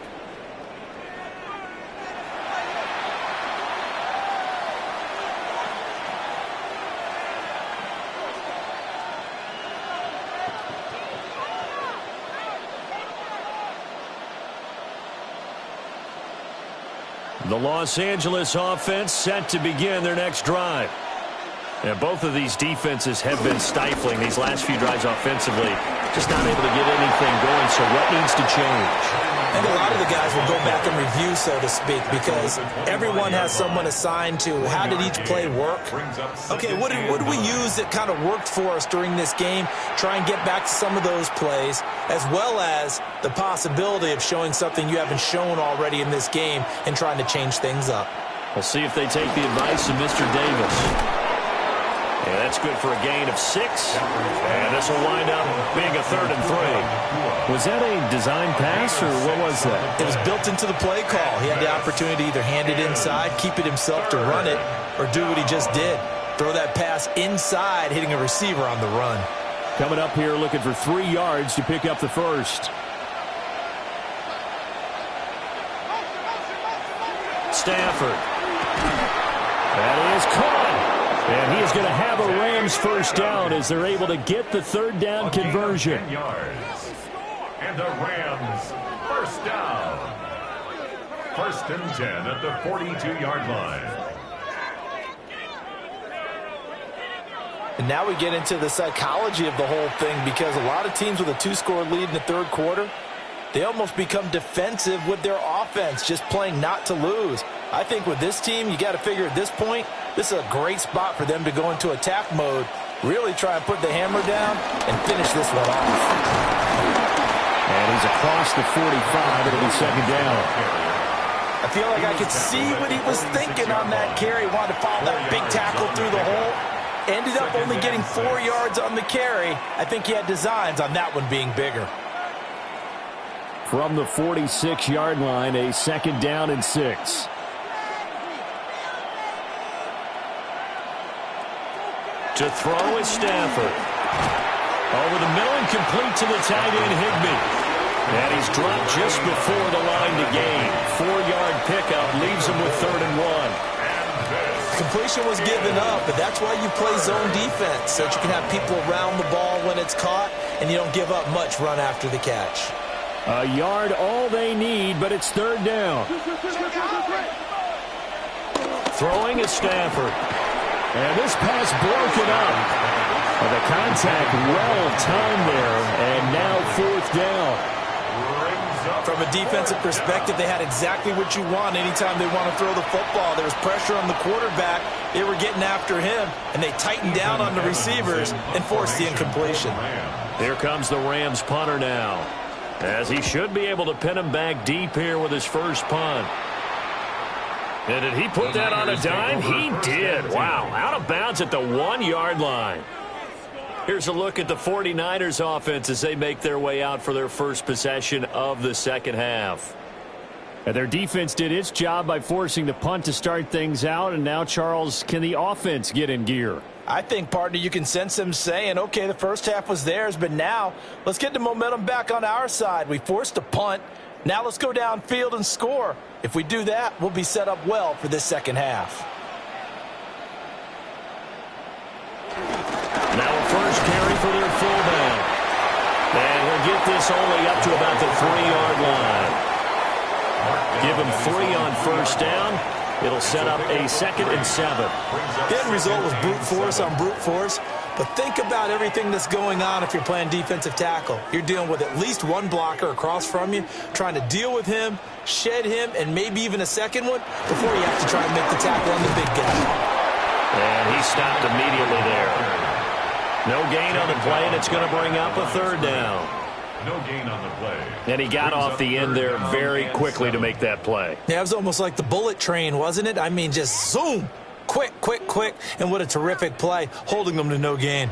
The Los Angeles offense set to begin their next drive. And both of these defenses have been stifling these last few drives offensively. Just not able to get anything going, so what needs to change? And a lot of the guys will go back and review, so to speak, because everyone has someone assigned to how did each play work. Okay, what did we use that kind of worked for us during this game? Try and get back to some of those plays, as well as the possibility of showing something you haven't shown already in this game and trying to change things up. We'll see if they take the advice of Mr. Davis. And that's good for a gain of 6. And this will wind up being a 3rd and 3. Was that a design pass, or what was that? It was built into the play call. He had the opportunity to either hand it inside, keep it himself to run it, or do what he just did. Throw that pass inside, hitting a receiver on the run. Coming up here looking for 3 yards to pick up the first. Stafford. That is caught. And he is going to have a Rams first down as they're able to get the third down conversion. 10 yards. And the Rams first down. 1st and 10 at the 42-yard line. And now we get into the psychology of the whole thing, because a lot of teams with a 2-score lead in the third quarter, they almost become defensive with their offense, just playing not to lose. I think with this team, you got to figure at this point, this is a great spot for them to go into attack mode Really try and put the hammer down and finish this one off. And he's across the 45. It'll be second down. I feel like I could see what he was thinking on that carry. Wanted to follow that big tackle through the hole. Ended up only getting 4 yards on the carry. I think he had designs on that one being bigger. From the 46-yard line, a second down and 6. To throw is Stafford. Over the middle and complete to the tight end, Higbee. And he's dropped just before the line to gain. 4-yard pickup leaves him with 3rd and 1. Completion was given up, but that's why you play zone defense, so that you can have people around the ball when it's caught, and you don't give up much run after the catch. A yard all they need, but it's 3rd down. Throwing is Stafford. And this pass broken up. The contact well timed there, and now 4th down. From a defensive perspective, they had exactly what you want anytime they want to throw the football. There was pressure on the quarterback. They were getting after him, and they tightened down on the receivers and forced the incompletion. Here comes the Rams punter now, as he should be able to pin him back deep here with his first punt. And did he put that on a dime? He did. Wow, out of bounds at the 1-yard line. Here's a look at the 49ers offense as they make their way out for their first possession of the second half. And their defense did its job by forcing the punt to start things out. And now, Charles, can the offense get in gear? I think, partner, you can sense them saying, okay, the first half was theirs, but now let's get the momentum back on our side. We forced a punt. Now let's go downfield and score. If we do that, we'll be set up well for this second half. Now a first carry for their fullback. And he'll get this only up to about the 3-yard line. Give him 3 on first down. It'll set up a 2nd and 7. The end result was brute force on brute force. But think about everything that's going on if you're playing defensive tackle. You're dealing with at least one blocker across from you, trying to deal with him, shed him, and maybe even a second one before you have to try and make the tackle on the big guy. And he stopped immediately there. No gain on the play, and it's going to bring up a 3rd down. No gain on the play. And he got off the end there very quickly to make that play. Yeah, it was almost like the bullet train, wasn't it? I mean, just zoom. Quick, quick, quick. And what a terrific play, holding them to no gain.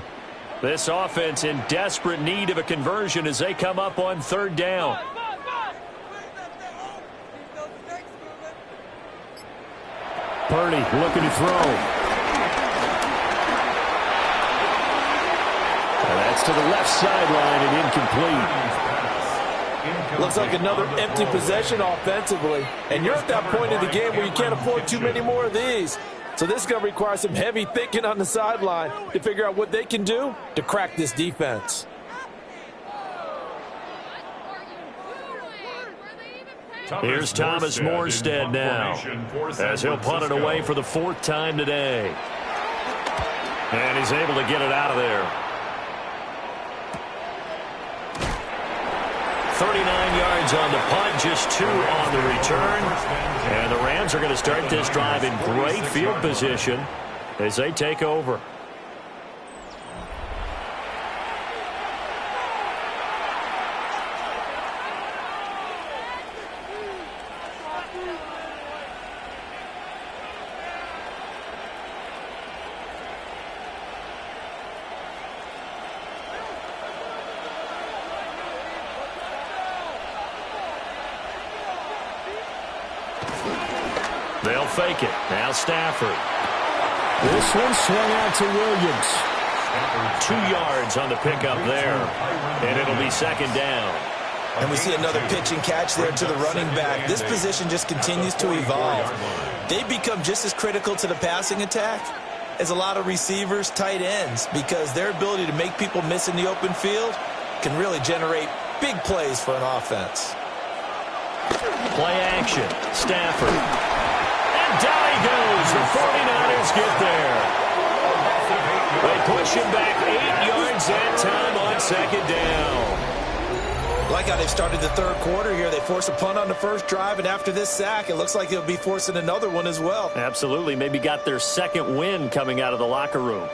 This offense in desperate need of a conversion as they come up on 3rd down. Purdy looking to throw. And that's to the left sideline and incomplete. Looks like another empty possession offensively. And you're at that point in the game where you can't afford too many more of these. So this is going to require some heavy thinking on the sideline to figure out what they can do to crack this defense. Here's Thomas Morstead now, as he'll punt it away for the 4th time today. And he's able to get it out of there. 39 yards on the punt, just 2 on the return. And the Rams are going to start this drive in great field position as they take over. They'll fake it. Now Stafford. This one swung out to Williams. 2 yards on the pickup there. And it'll be 2nd down. And we see another pitch and catch there to the running back. This position just continues to evolve. They become just as critical to the passing attack as a lot of receivers, tight ends, because their ability to make people miss in the open field can really generate big plays for an offense. Play action. Stafford. Down he goes. The 49ers get there. They push him back 8 yards that time on 2nd down. Like how they've started the 3rd quarter here. They force a punt on the first drive, and after this sack, it looks like they'll be forcing another one as well. Absolutely. Maybe got their 2nd win coming out of the locker room.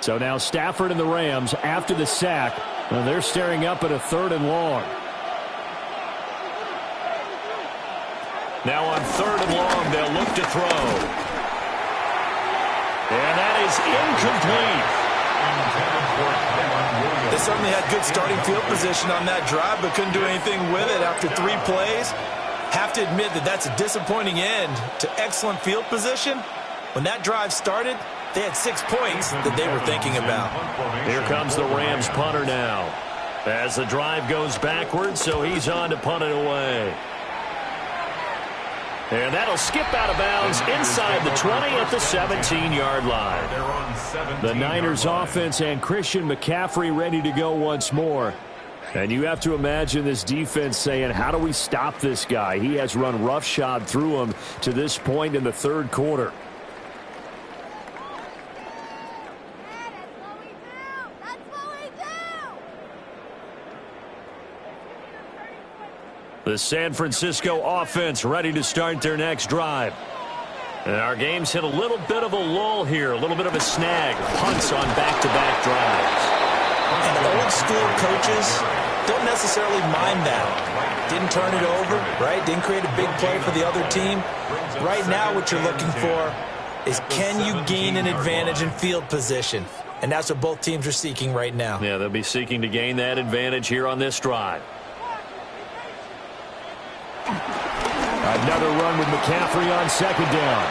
So now Stafford and the Rams, after the sack, they're staring up at a 3rd and long. Now on 3rd and long, they'll look to throw. And that is incomplete. They certainly had good starting field position on that drive, but couldn't do anything with it after 3 plays. Have to admit that that's a disappointing end to excellent field position. When that drive started, they had 6 points that they were thinking about. Here comes the Rams punter now. As the drive goes backwards, so he's on to punt it away. And that'll skip out of bounds inside the 20 at the 17-yard line. The Niners offense and Christian McCaffrey ready to go once more. And you have to imagine this defense saying, how do we stop this guy? He has run roughshod through him to this point in the 3rd quarter. The San Francisco offense ready to start their next drive. And our game's hit a little bit of a lull here, a little bit of a snag. Punts on back-to-back drives. And old-school coaches don't necessarily mind that. Didn't turn it over, right? Didn't create a big play for the other team. Right now what you're looking for is, can you gain an advantage in field position? And that's what both teams are seeking right now. Yeah, they'll be seeking to gain that advantage here on this drive. Another run with McCaffrey on 2nd down.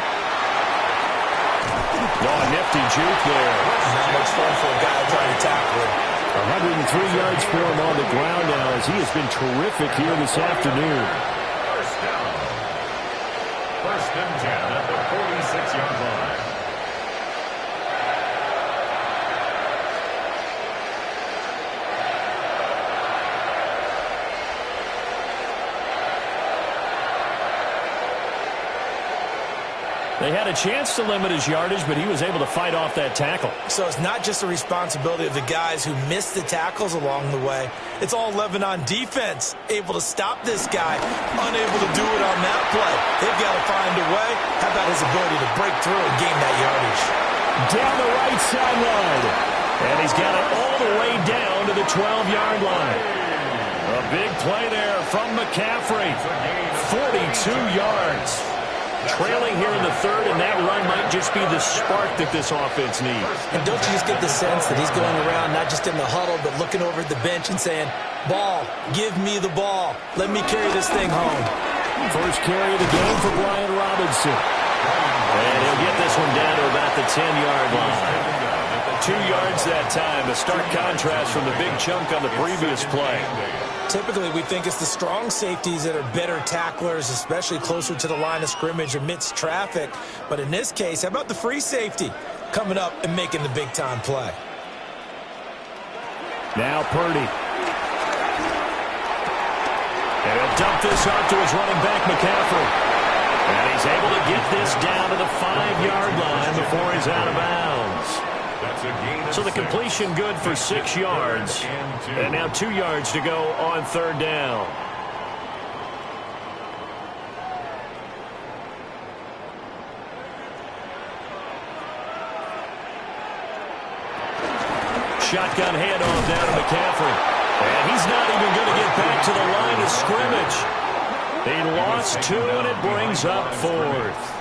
Oh, nifty juke there. Not much fun for a guy trying to tackle him. 103 yards for him on the ground now, as he has been terrific here this afternoon. First down. 1st and 10 at the 46-yard line. They had a chance to limit his yardage, but he was able to fight off that tackle. So it's not just the responsibility of the guys who missed the tackles along the way. It's all 11 on defense, able to stop this guy, unable to do it on that play. They've got to find a way. How about his ability to break through and gain that yardage? Down the right sideline. And he's got it all the way down to the 12-yard line. A big play there from McCaffrey. 42 yards. Trailing here in the 3rd, and that run might just be the spark that this offense needs. And don't you just get the sense that he's going around not just in the huddle, but looking over at the bench and saying, ball, give me the ball. Let me carry this thing home. First carry of the game for Brian Robinson. And he'll get this one down to about the 10-yard line. 2 yards that time, a stark contrast from the big chunk on the previous play. Typically, we think it's the strong safeties that are better tacklers, especially closer to the line of scrimmage amidst traffic. But in this case, how about the free safety coming up and making the big-time play? Now Purdy. And he'll dump this off to his running back, McCaffrey. And he's able to get this down to the 5-yard line before he's out of bounds. So the completion good for 6 yards. And now 2 yards to go on 3rd down. Shotgun handoff down to McCaffrey. And he's not even going to get back to the line of scrimmage. He lost 2, and it brings up 4th.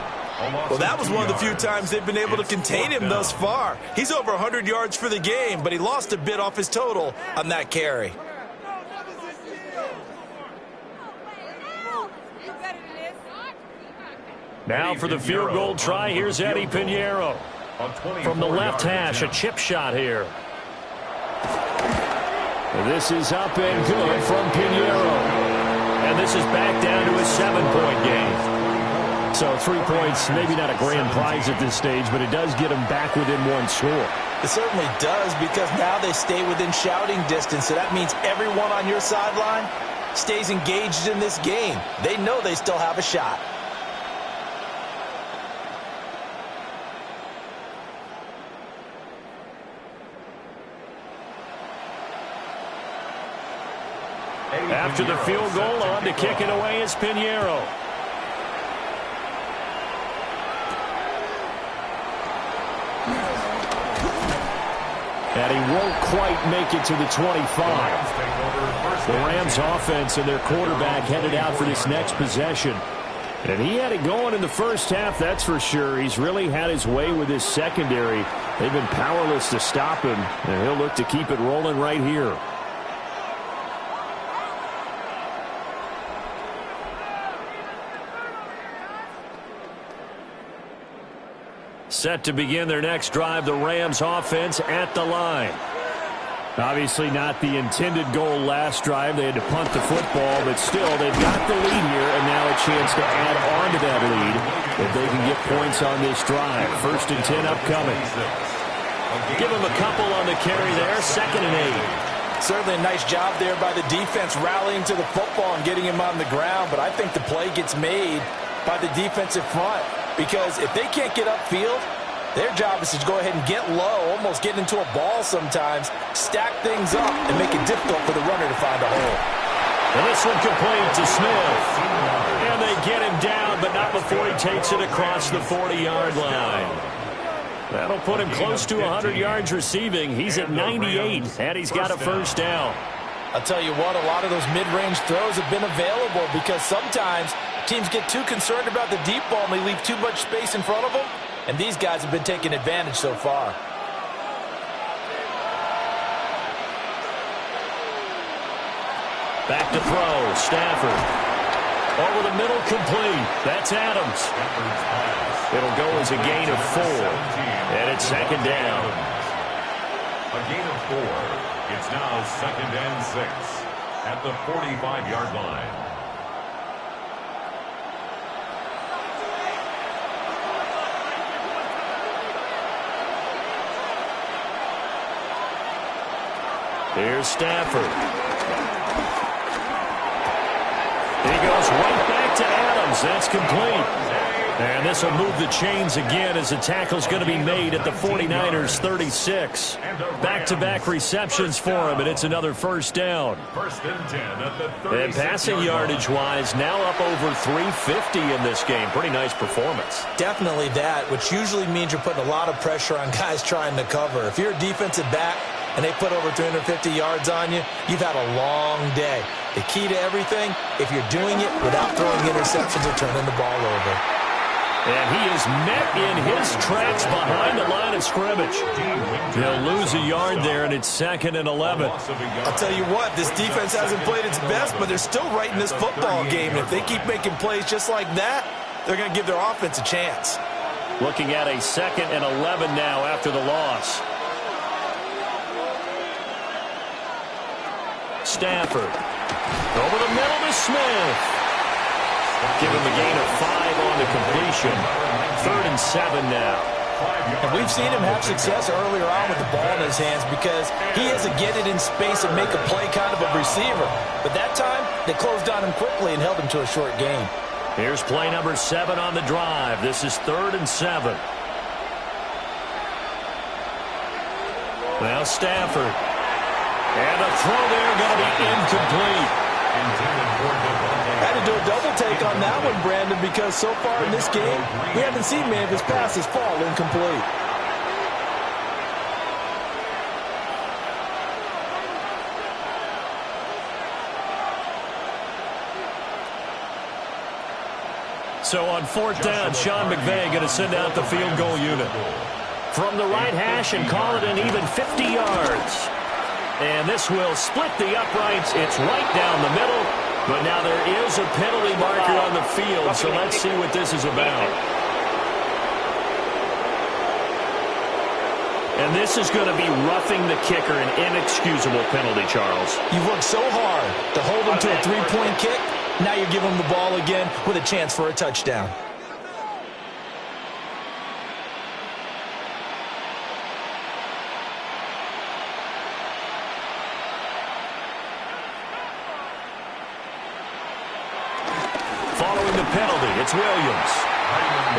Well, that was one of the few times they've been able to contain him thus far. He's over 100 yards for the game, but he lost a bit off his total on that carry. Now for the field goal try, here's Eddie Pinheiro. From the left hash, a chip shot here. This is up and good from Pinheiro. And this is back down to a 7-point game. So 3 points, maybe not a grand prize at this stage, but it does get them back within 1 score. It certainly does, because now they stay within shouting distance. So that means everyone on your sideline stays engaged in this game. They know they still have a shot. After the field goal, on to kick it away is Pinheiro. And he won't quite make it to the 25. The Rams offense and their quarterback headed out for this next possession. And he had it going in the first half, that's for sure. He's really had his way with his secondary. They've been powerless to stop him, and he'll look to keep it rolling right here. Set to begin their next drive, the Rams offense at the line. Obviously not the intended goal last drive. They had to punt the football, but still, they've got the lead here, and now a chance to add on to that lead if they can get points on this drive. 1st and 10 upcoming. Give them a couple on the carry there, 2nd and 8. Certainly a nice job there by the defense rallying to the football and getting him on the ground, but I think the play gets made by the defensive front because if they can't get upfield, their job is to go ahead and get low, almost get into a ball sometimes, stack things up, and make it difficult for the runner to find a hole. And this one complete to Smith. And they get him down, but not before he takes it across the 40-yard line. That'll put him close to 100 yards receiving. He's at 98, and he's got a first down. I'll tell you what, a lot of those mid-range throws have been available because sometimes teams get too concerned about the deep ball and they leave too much space in front of them. And these guys have been taking advantage so far. Back to throw, Stafford. Over the middle, complete. That's Adams. It'll go as a gain of 4. And it's 2nd down. A gain of 4. It's now 2nd and 6 at the 45-yard line. Here's Stafford. He goes right back to Adams. That's complete. And this will move the chains again as the tackle's going to be made at the 49ers' 36. Back-to-back receptions for him, and it's another first down. 1st and 10 at the 36. And passing yardage-wise, now up over 350 in this game. Pretty nice performance. Definitely that, which usually means you're putting a lot of pressure on guys trying to cover. If you're a defensive back and they put over 350 yards on you, you've had a long day. The key to everything, if you're doing it without throwing interceptions or turning the ball over. And he is met in his tracks behind the line of scrimmage. They'll lose a yard there, and it's 2nd and 11. I'll tell you what, this defense hasn't played its best, but they're still right in this football game. And if they keep making plays just like that, they're going to give their offense a chance. Looking at a 2nd and 11 now after the loss. Stafford. Over the middle to Smith. Give him a gain of 5 on the completion. 3rd and 7 now. And we've seen him have success earlier on with the ball in his hands because he has to get it in space and make a play kind of a receiver. But that time, they closed on him quickly and held him to a short gain. Here's play number 7 on the drive. This is 3rd and 7. Now Stafford. And the throw there going to be incomplete. Had to do a double take on that one, Brandon, because so far in this game, we haven't seen many of his passes fall incomplete. So on 4th down, Sean McVay going to send out the field goal unit. From the right hash and call it an even 50 yards. And this will split the uprights. It's right down the middle. But now there is a penalty marker on the field, so let's see what this is about. And this is going to be roughing the kicker, an inexcusable penalty, Charles. You've worked so hard to hold him to a three-point kick. Now you give him the ball again with a chance for a touchdown. Following the penalty, it's Williams.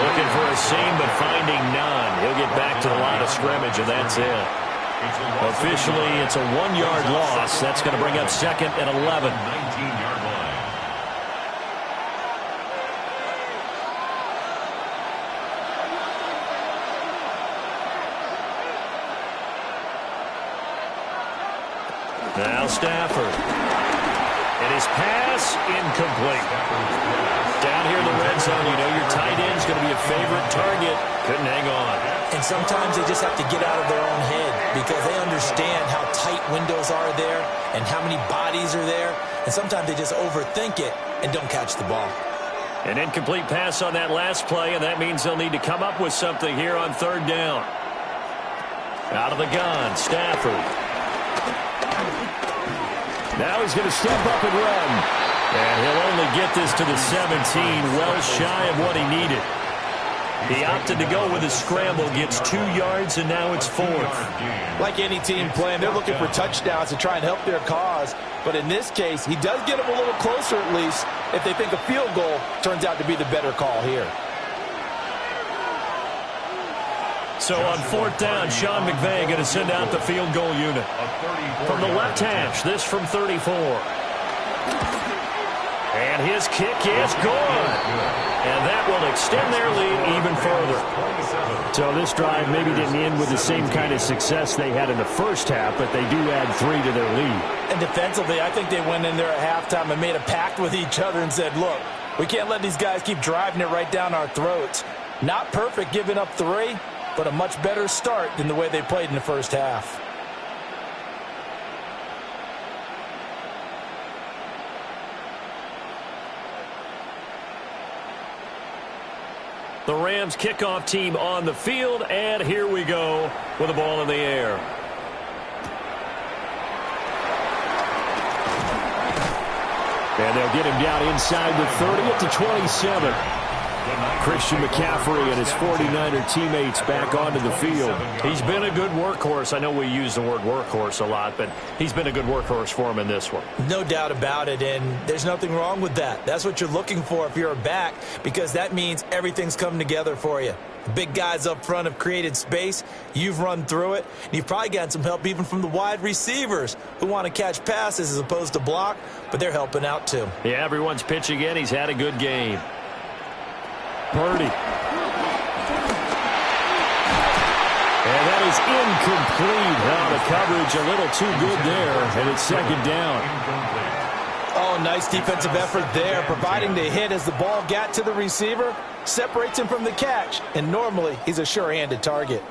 Looking for a seam, but finding none. He'll get back to the line of scrimmage, and that's it. Officially, it's a 1-yard loss. That's going to bring up 2nd and 11. 19-yard line. Now Stafford. And his pass incomplete. Down here in the red zone, you know your tight end's going to be a favorite target. Couldn't hang on. And sometimes they just have to get out of their own head because they understand how tight windows are there and how many bodies are there. And sometimes they just overthink it and don't catch the ball. An incomplete pass on that last play, and that means they'll need to come up with something here on third down. Out of the gun, Stafford. Now he's going to step up and run. And he'll only get this to the 17, well shy of what he needed. He opted to go with a scramble, gets 2 yards, and now it's 4th. Like any team playing, they're looking for touchdowns to try and help their cause. But in this case, he does get them a little closer at least if they think a field goal turns out to be the better call here. So on 4th down, Sean McVay going to send out the field goal unit. From the left hash, this from 34. And his kick is good. And that will extend their lead even further. So this drive maybe didn't end with the same kind of success they had in the first half, but they do add 3 to their lead. And defensively, I think they went in there at halftime and made a pact with each other and said, look, we can't let these guys keep driving it right down our throats. Not perfect giving up 3, but a much better start than the way they played in the first half. The Rams kickoff team on the field, and here we go with the ball in the air. And they'll get him down inside the 30 at the 27. Christian McCaffrey and his 49er teammates back onto the field. He's been a good workhorse. I know we use the word workhorse a lot, but he's been a good workhorse for him in this one. No doubt about it, and there's nothing wrong with that. That's what you're looking for if you're a back, because that means everything's coming together for you. The big guys up front have created space. You've run through it. And you've probably gotten some help even from the wide receivers who want to catch passes as opposed to block, but they're helping out too. Yeah, everyone's pitching in. He's had a good game. Purdy. And that is incomplete. Now the coverage a little too good there, and it's 2nd down. Oh, nice defensive effort there, providing the hit as the ball got to the receiver, separates him from the catch, and normally he's a sure-handed target.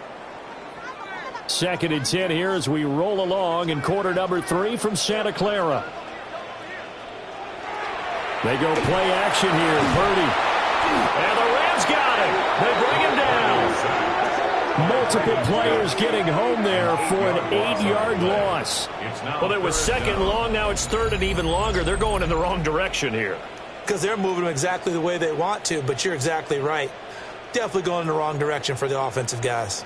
2nd and 10 here as we roll along in quarter number 3 from Santa Clara. They go play action here. Purdy. And the Rams got him. They bring him down. Multiple players getting home there for an 8-yard loss. Well, it was 2nd long. Now it's 3rd and even longer. They're going in the wrong direction here. Because they're moving them exactly the way they want to, but you're exactly right. Definitely going in the wrong direction for the offensive guys.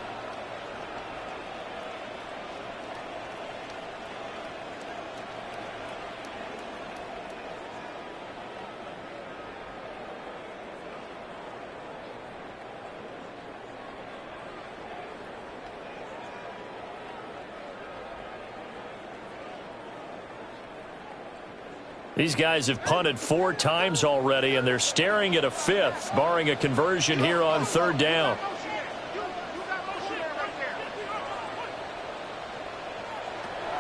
These guys have punted 4 times already, and they're staring at a 5th, barring a conversion here on 3rd down.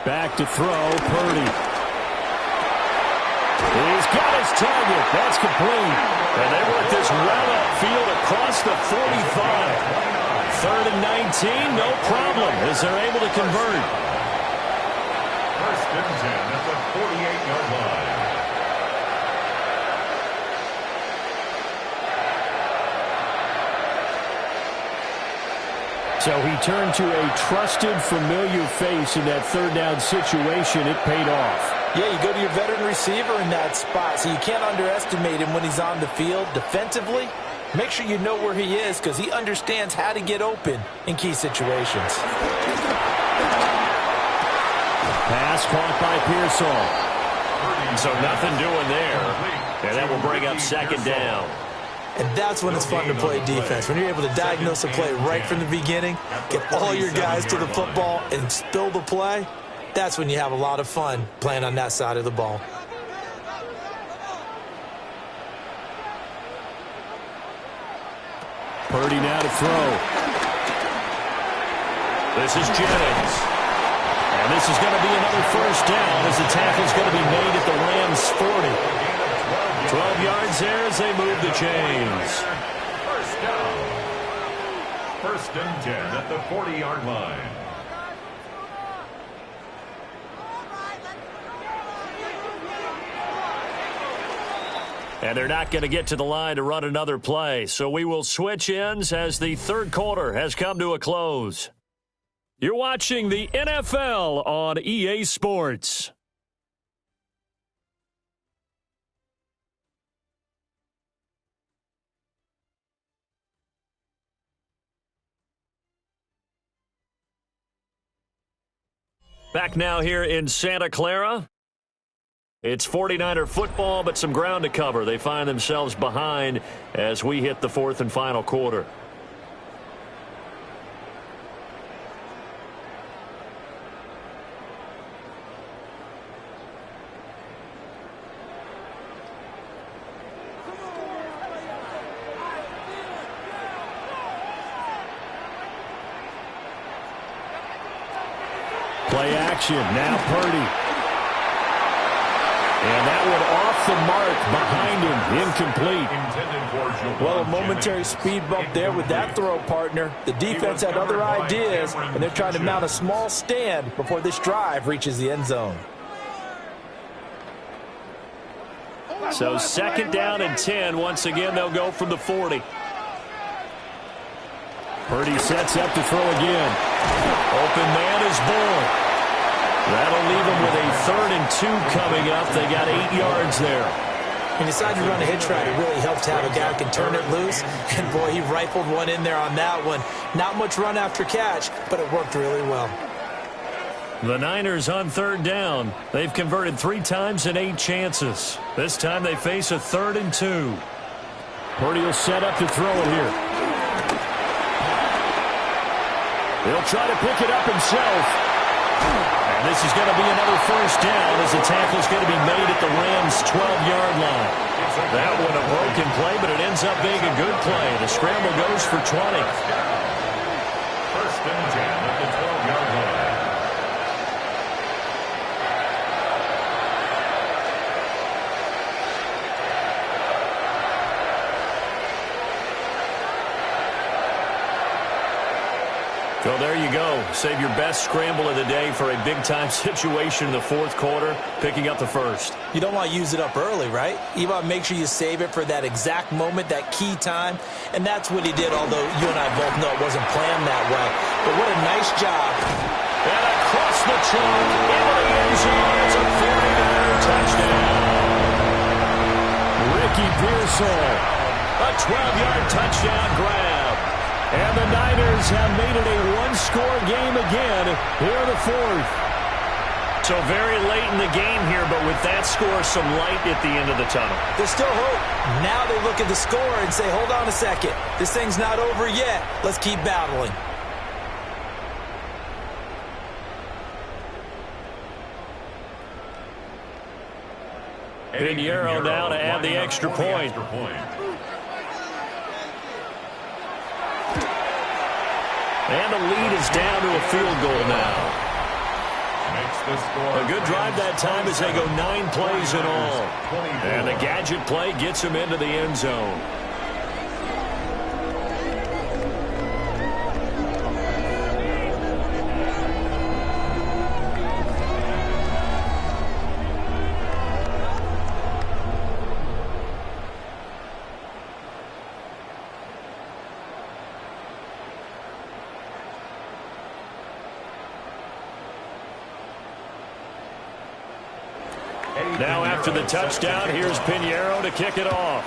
Back to throw, Purdy. He's got his target. That's complete. And they work this well upfield across the 45. 3rd and 19, no problem, as they're able to convert. 1st and 10 at the 48-yard line. So he turned to a trusted, familiar face in that 3rd down situation. It paid off. Yeah, you go to your veteran receiver in that spot, so you can't underestimate him when he's on the field. Defensively, make sure you know where he is because he understands how to get open in key situations. Pass caught by Pearsall. So nothing doing there. And that will bring up 2nd down. And that's when it's fun to play defense. When you're able to diagnose a play right from the beginning, get all your guys to the football, and spill the play, that's when you have a lot of fun playing on that side of the ball. Purdy now to throw. This is Jennings. And this is going to be another first down as the tackle is going to be made at the Rams' 40. 12 yards there as they move the chains. First down. First and 10 at the 40-yard line. And they're not going to get to the line to run another play. So we will switch ends as the third quarter has come to a close. You're watching the NFL on EA Sports. Back now here in Santa Clara. It's 49er football, but some ground to cover. They find themselves behind as we hit the fourth and final quarter. Play action. Now Purdy. And that one off the mark behind him. Incomplete. Well, a momentary speed bump there with that throw, partner. The defense had other ideas, and they're trying to mount a small stand before this drive reaches the end zone. So second down and 10. Once again, they'll go from the 40. Purdy sets up to throw again. Open man is Bull. That'll leave them with a 3rd and 2 coming up. They got 8 yards there. He decided to run a hitch route. It really helped to have a guy who can turn it loose. And, boy, he rifled one in there on that one. Not much run after catch, but it worked really well. The Niners on 3rd down. They've converted 3 times in 8 chances. This time they face a 3rd and 2. Purdy will set up to throw it here. He'll try to pick it up himself. And this is going to be another first down as the tackle is going to be made at the Rams' 12-yard line. That one a broken play, but it ends up being a good play. The scramble goes for 20. First and 10 at the 12-yard line. So there you go. Save your best scramble of the day for a big-time situation in the fourth quarter, picking up the first. You don't want to use it up early, right? You want to make sure you save it for that exact moment, that key time. And that's what he did, although you and I both know it wasn't planned that way. But what a nice job. And across the trunk, into the end zone. It's a 49er touchdown. Ricky Pearsall, a 12-yard touchdown grab. And the Niners have made it a one-score game again here in the fourth. So very late in the game here, but with that score, some light at the end of the tunnel. There's still hope. Now they look at the score and say, hold on a second. This thing's not over yet. Let's keep battling. Pinheiro now to add the extra point. And the lead is down to a field goal now. A good drive that time as they go 9 plays in all. And the gadget play gets him into the end zone. Now after the touchdown, here's Pinheiro to kick it off.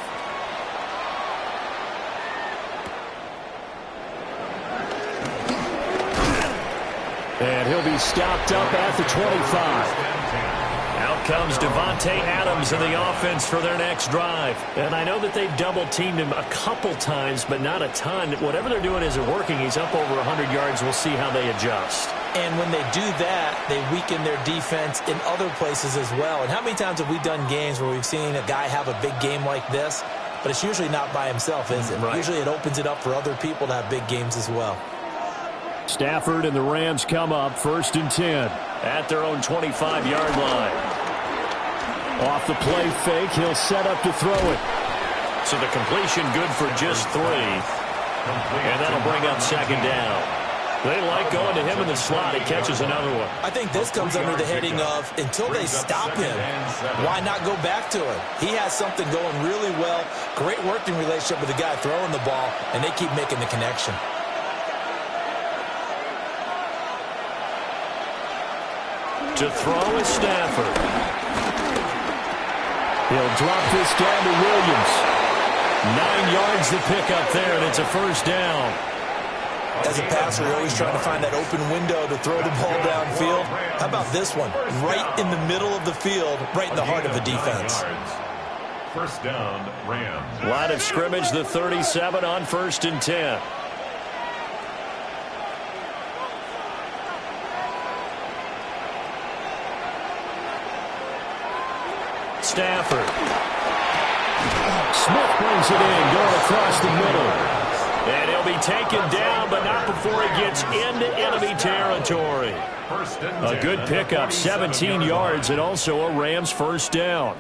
And he'll be stopped up at the 25. Out comes Devontae Adams in the offense for their next drive. And I know that they've double-teamed him a couple times, but not a ton. Whatever they're doing isn't working. He's up over 100 yards. We'll see how they adjust. And when they do that, they weaken their defense in other places as well. And how many times have we done games where we've seen a guy have a big game like this? But it's usually not by himself, is it? Right. Usually it opens it up for other people to have big games as well. Stafford and the Rams come up 1st and 10 at their own 25-yard line. Off the play fake, he'll set up to throw it. So the completion good for just 3. And that'll bring up 2nd down. They like going to him in the slot. He catches another one. I think this comes under the heading of until they stop him, why not go back to him? He has something going really well. Great working relationship with the guy throwing the ball, and they keep making the connection. To throw is Stafford. He'll drop this down to Williams. 9 yards the pickup there, and it's a 1st down. As a passer, you're always trying to find that open window to throw the ball downfield. How about this one? Right in the middle of the field, right in the heart of the defense. 1st down, Rams. Line of scrimmage, the 37 on 1st and 10. Stafford. Smith brings it in, going across the middle. And he'll be taken down, but not before he gets into enemy territory. A good pickup, 17 yards, and also a Rams 1st down.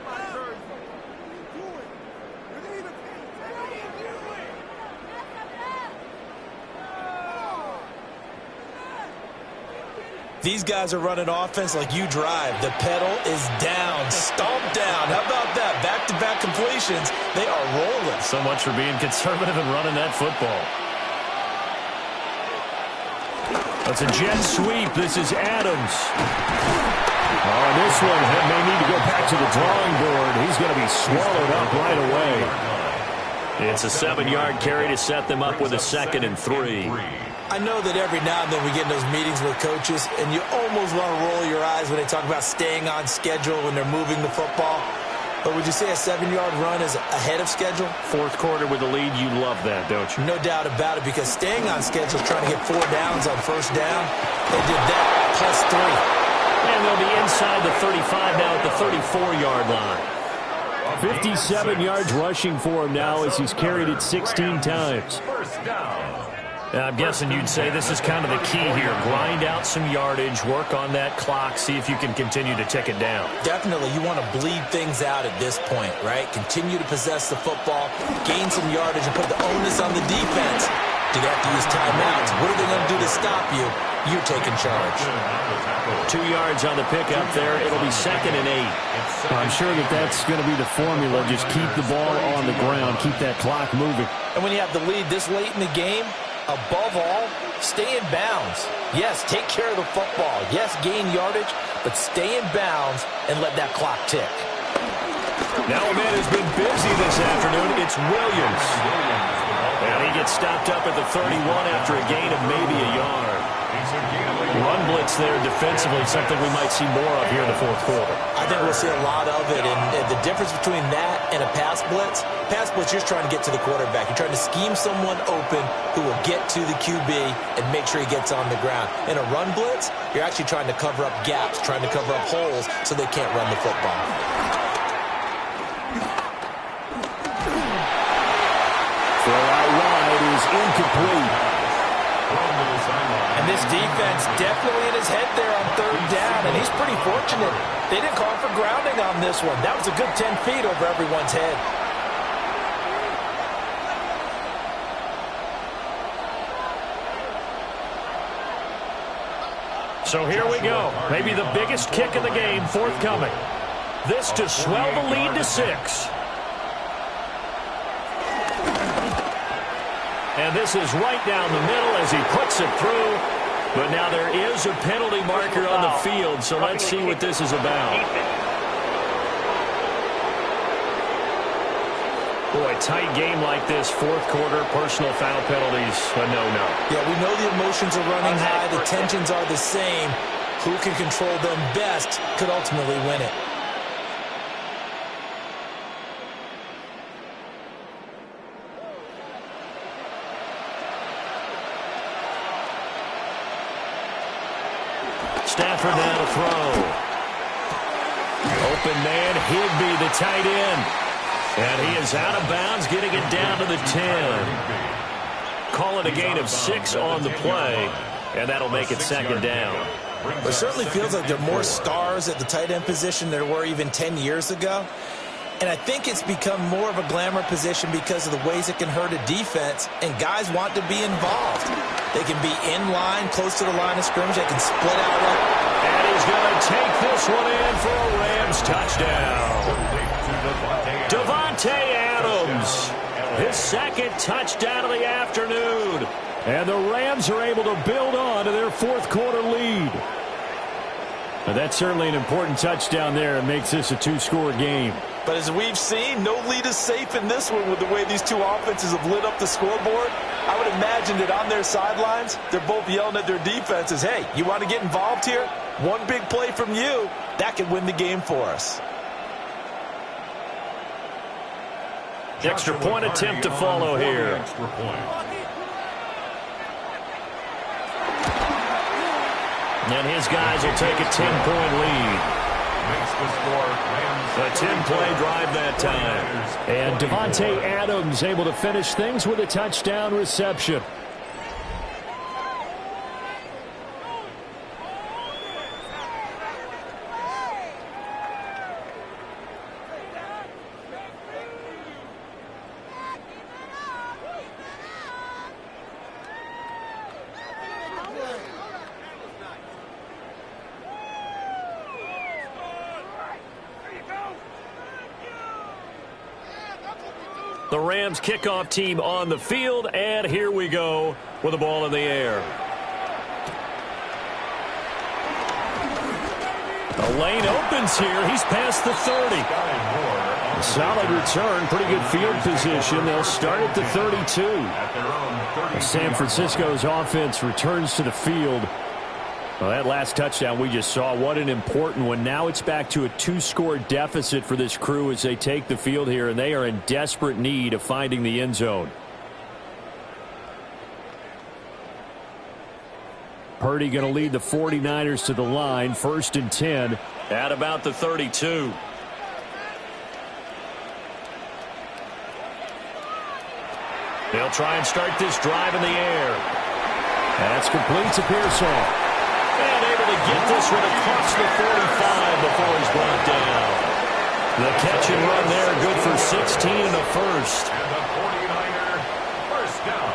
These guys are running offense like you drive. The pedal is down, stomped down. How about that? Back-to-back completions. They are rolling. So much for being conservative and running that football. That's a jet sweep. This is Adams. Oh, this one may need to go back to the drawing board. He's going to be swallowed up right away. It's a 7-yard carry to set them up with a 2nd and 3. I know that every now and then we get in those meetings with coaches, and you almost want to roll your eyes when they talk about staying on schedule when they're moving the football. But would you say a 7-yard run is ahead of schedule? 4th quarter with the lead, you love that, don't you? No doubt about it, because staying on schedule, trying to get 4 downs on 1st down, they did that plus 3. And they'll be inside the 35 now at the 34-yard line. 57 yards rushing for him now as he's carried it 16 times. 1st down. I'm guessing you'd say this is kind of the key here. Grind out some yardage, work on that clock, see if you can continue to tick it down. Definitely, you want to bleed things out at this point, right? Continue to possess the football, gain some yardage, and put the onus on the defense. Do they have to use timeouts? What are they going to do to stop you? You're taking charge. 2 yards on the pickup there. It'll be 2nd and 8. I'm sure that's going to be the formula. Just keep the ball on the ground, keep that clock moving. And when you have the lead this late in the game, above all, stay in bounds. Yes, take care of the football. Yes, gain yardage, but stay in bounds and let that clock tick. Now a man has been busy this afternoon. It's Williams. And he gets stopped up at the 31 after a gain of maybe a yard. Run blitz there defensively, something we might see more of here in the 4th quarter. I think we'll see a lot of it, and the difference between that and a pass blitz, you're just trying to get to the quarterback. You're trying to scheme someone open who will get to the QB and make sure he gets on the ground. In a run blitz, you're actually trying to cover up gaps, trying to cover up holes so they can't run the football. Throw out wide is incomplete. And this defense definitely in his head there on 3rd down, and he's pretty fortunate. They didn't call for grounding on this one. That was a good 10 feet over everyone's head. So here we go. Maybe the biggest kick of the game forthcoming. This to swell the lead to 6. And this is right down the middle as he puts it through. But now there is a penalty marker on the field, so let's see what this is about. Boy, tight game like this, 4th quarter, personal foul penalties, a no-no. Yeah, we know the emotions are running high, the tensions are the same. Who can control them best could ultimately win it. Stafford now to throw. Open man, Higby, the tight end. And he is out of bounds, getting it down to the 10. Call it a gain of 6 on the play. And that'll make it second down. It certainly feels like there are more stars at the tight end position than there were even 10 years ago. And I think it's become more of a glamour position because of the ways it can hurt a defense, and guys want to be involved. They can be in line, close to the line of scrimmage. They can split out. And he's going to take this one in for a Rams touchdown. Davante Adams, his second touchdown of the afternoon. And the Rams are able to build on to their fourth quarter lead. And that's certainly an important touchdown there. It makes this a two-score game. But as we've seen, no lead is safe in this one with the way these two offenses have lit up the scoreboard. I would imagine that on their sidelines, they're both yelling at their defenses, hey, you want to get involved here? One big play from you, that could win the game for us. Extra point attempt to follow here. And his guys will take a 10-point lead. A 10-play drive that time. And Davante Adams able to finish things with a touchdown reception. The Rams kickoff team on the field, and here we go with the ball in the air. The lane opens here. He's past the 30. A solid return, pretty good field position. They'll start at the 32. San Francisco's offense returns to the field. Well, that last touchdown we just saw, what an important one. Now it's back to a two-score deficit for this crew as they take the field here, and they are in desperate need of finding the end zone. Purdy going to lead the 49ers to the line, 1st and 10 at about the 32. They'll try and start this drive in the air. That's complete to Pearson. And able to get this one across the 45 before he's brought down. The catch and run there, good for 16 and a first. And the 49er first down.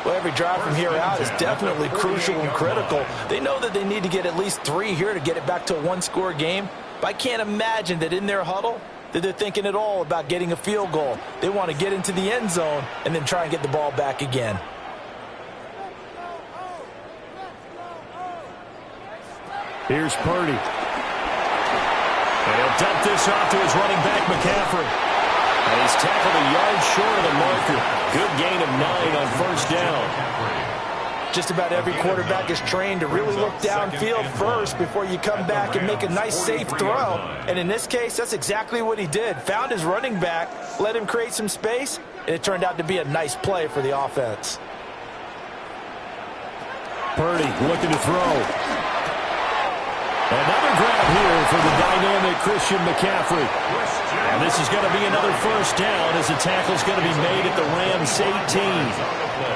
Well, every drive from here out is definitely crucial and critical. They know that they need to get at least 3 here to get it back to a one-score game. But I can't imagine that in their huddle that they're thinking at all about getting a field goal. They want to get into the end zone and then try and get the ball back again. Here's Purdy. And he'll dump this off to his running back, McCaffrey. And he's tackled a yard short of the marker. Good gain of 9 on first down. Just about every quarterback is trained to really look downfield first before you come back and make a nice, safe throw. And in this case, that's exactly what he did. Found his running back, let him create some space, and it turned out to be a nice play for the offense. Purdy looking to throw. Another grab here for the dynamic Christian McCaffrey. And this is going to be another first down as the tackle's going to be made at the Rams 18.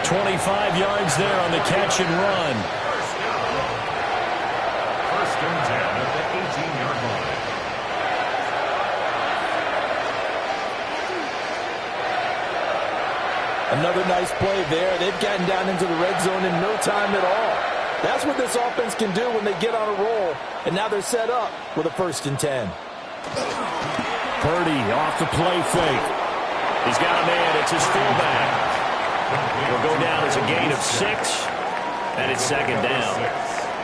25 yards there on the catch and run. First and 10 at the 18-yard line. Another nice play there. They've gotten down into the red zone in no time at all. That's what this offense can do when they get on a roll. And now they're set up with a 1st and 10. Purdy off the play fake. He's got a man. It's his fullback. He'll go down as a gain of 6, and it's second down.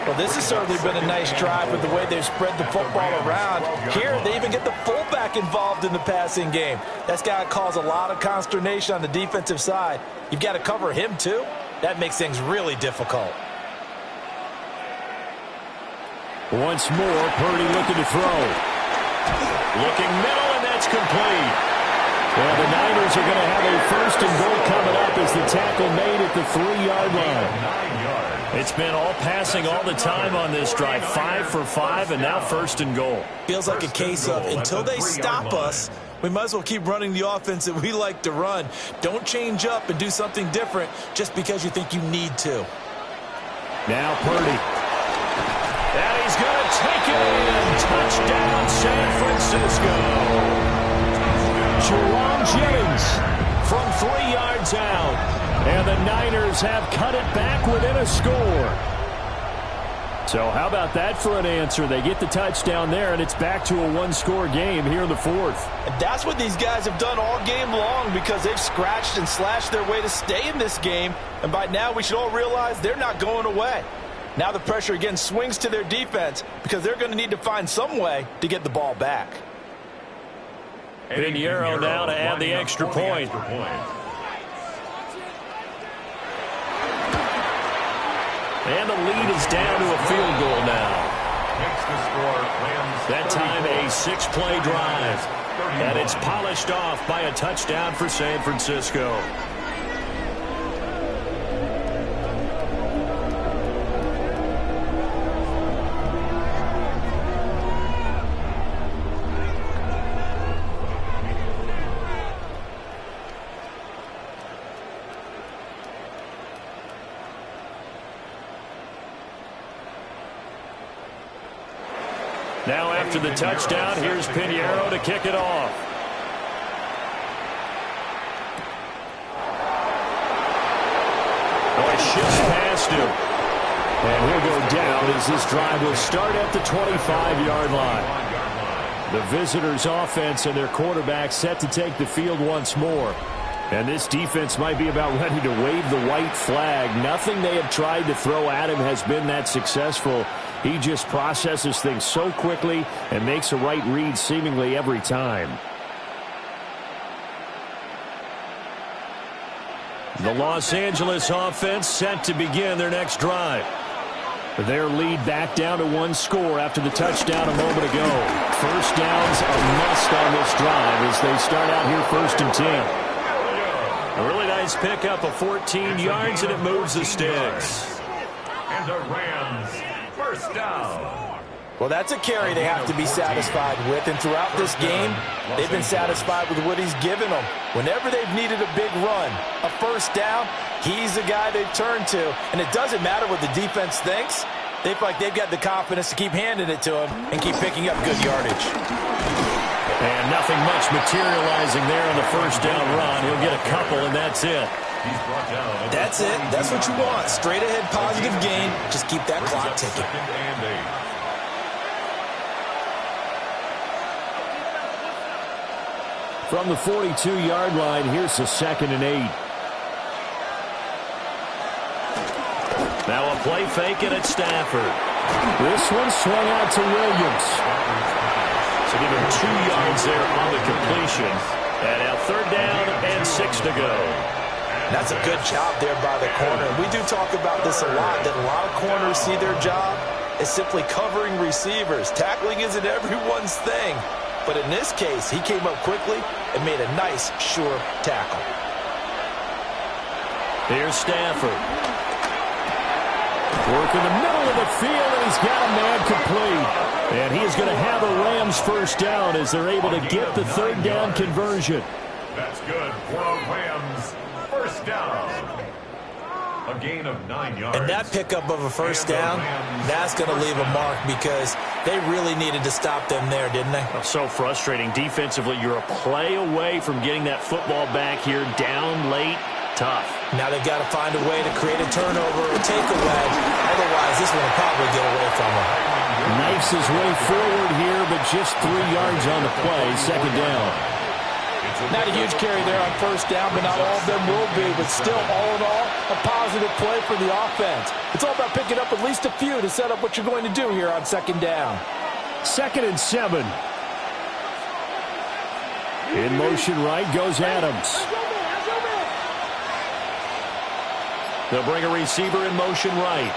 Well, this has certainly been a nice drive with the way they've spread the football around. Here, they even get the fullback involved in the passing game. That's got to cause a lot of consternation on the defensive side. You've got to cover him, too. That makes things really difficult. Once more, Purdy looking to throw. Looking middle, and that's complete. Well, the Niners are going to have a 1st and goal coming up as the tackle made at the 3-yard line. It's been all passing all the time on this drive. 5 for 5, and now 1st and goal. Feels like a case of until they stop us, we might as well keep running the offense that we like to run. Don't change up and do something different just because you think you need to. Now Purdy. And he's going to take it in. Touchdown, San Francisco. Jerome Jennings from 3 yards out. And the Niners have cut it back within a score. So how about that for an answer? They get the touchdown there, and it's back to a one-score game here in the fourth. And that's what these guys have done all game long because they've scratched and slashed their way to stay in this game. And by now, we should all realize they're not going away. Now the pressure again swings to their defense because they're going to need to find some way to get the ball back. Pinheiro now to add the extra point. And the lead is down to a field goal now. That time a 6-play drive. And it's polished off by a touchdown for San Francisco. Now after the touchdown, here's Pinheiro to kick it off. Oh, he shifts past him. And he'll go down as this drive will start at the 25-yard line. The visitors' offense and their quarterback set to take the field once more. And this defense might be about ready to wave the white flag. Nothing they have tried to throw at him has been that successful. He just processes things so quickly and makes a right read seemingly every time. The Los Angeles offense set to begin their next drive. Their lead back down to one score after the touchdown a moment ago. First down's a must on this drive as they start out here 1st and 10. A really nice pickup of 14 yards, and it moves the sticks. And the Rams, first down. Well, that's a carry they have to be satisfied with, and throughout this game, they've been satisfied with what he's given them. Whenever they've needed a big run, a first down, he's the guy they've turned to, and it doesn't matter what the defense thinks. They feel like they've got the confidence to keep handing it to him and keep picking up good yardage. And nothing much materializing there on the first down run. He'll get a couple, and that's it. That's it. That's what you want. Straight ahead positive gain. Just keep that clock ticking. From the 42-yard line, here's the 2nd and 8. Now a play fake, and it's Stafford. This one swung out to Williams. So give him 2 yards there on the completion. And now 3rd down and 6 to go. That's a good job there by the corner. We do talk about this a lot, that a lot of corners see their job as simply covering receivers. Tackling isn't everyone's thing. But in this case, he came up quickly and made a nice, sure tackle. Here's Stafford. Work in the middle of the field, and he's got a man complete. And he is going to have a Rams first down as they're able to get the 3rd down conversion. That's good for a Rams first down. A gain of 9 yards. And that pickup of a first down, that's going to leave a mark because they really needed to stop them there, didn't they? So frustrating. Defensively, you're a play away from getting that football back here down late. Tough. Now they've got to find a way to create a turnover or takeaway. Otherwise, this one will probably get away from him. Knifes his way forward here, but just 3 yards on the play. 2nd down. Not a huge carry there on first down, but not all of them will be. But still, all in all, a positive play for the offense. It's all about picking up at least a few to set up what you're going to do here on 2nd down. 2nd and 7. In motion right goes Adams. They'll bring a receiver in motion right.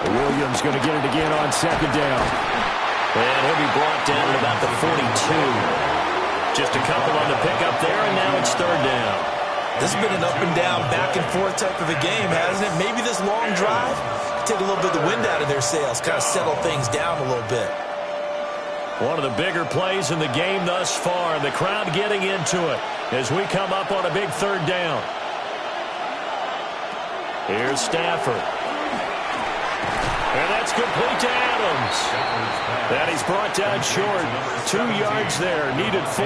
Williams going to get it again on 2nd down. And he'll be brought down at about the 42. Just a couple on the pickup there, and now it's 3rd down. This has been an up and down, back and forth type of a game, hasn't it? Maybe this long drive could take a little bit of the wind out of their sails, kind of settle things down a little bit. One of the bigger plays in the game thus far, and the crowd getting into it as we come up on a big 3rd down. Here's Stafford. And that's complete to Adams. And he's brought down short. 2 yards there. Needed 4.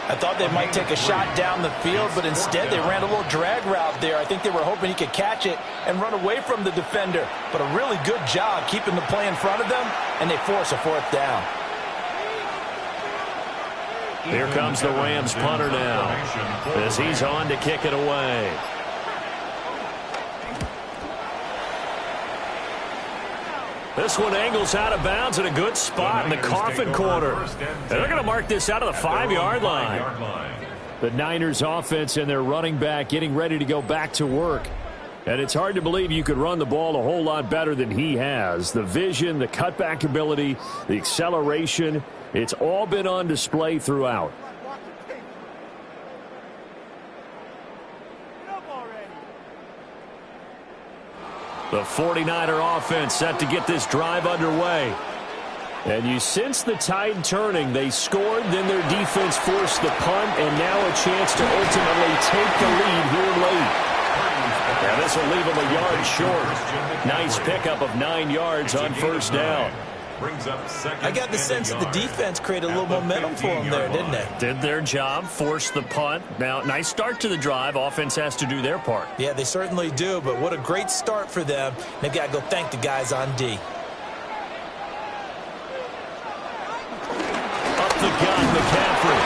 I thought they might take a shot down the field, but instead they ran a little drag route there. I think they were hoping he could catch it and run away from the defender. But a really good job keeping the play in front of them, and they force a 4th down. Here comes the Rams punter now as he's on to kick it away. This one angles out of bounds in a good spot in the coffin corner. And they're going to mark this out of the 5-yard line. The Niners offense and their running back getting ready to go back to work. And it's hard to believe you could run the ball a whole lot better than he has. The vision, the cutback ability, the acceleration, it's all been on display throughout. The 49er offense set to get this drive underway. And you sense the tide turning. They scored, then their defense forced the punt, and now a chance to ultimately take the lead here late. And this will leave them a yard short. Nice pickup of 9 yards on 1st down. I got the sense that the defense created a little momentum for them there, didn't they? Did their job, forced the punt. Now, nice start to the drive. Offense has to do their part. Yeah, they certainly do, but what a great start for them. They've got to go thank the guys on D. Up the gun, McCaffrey.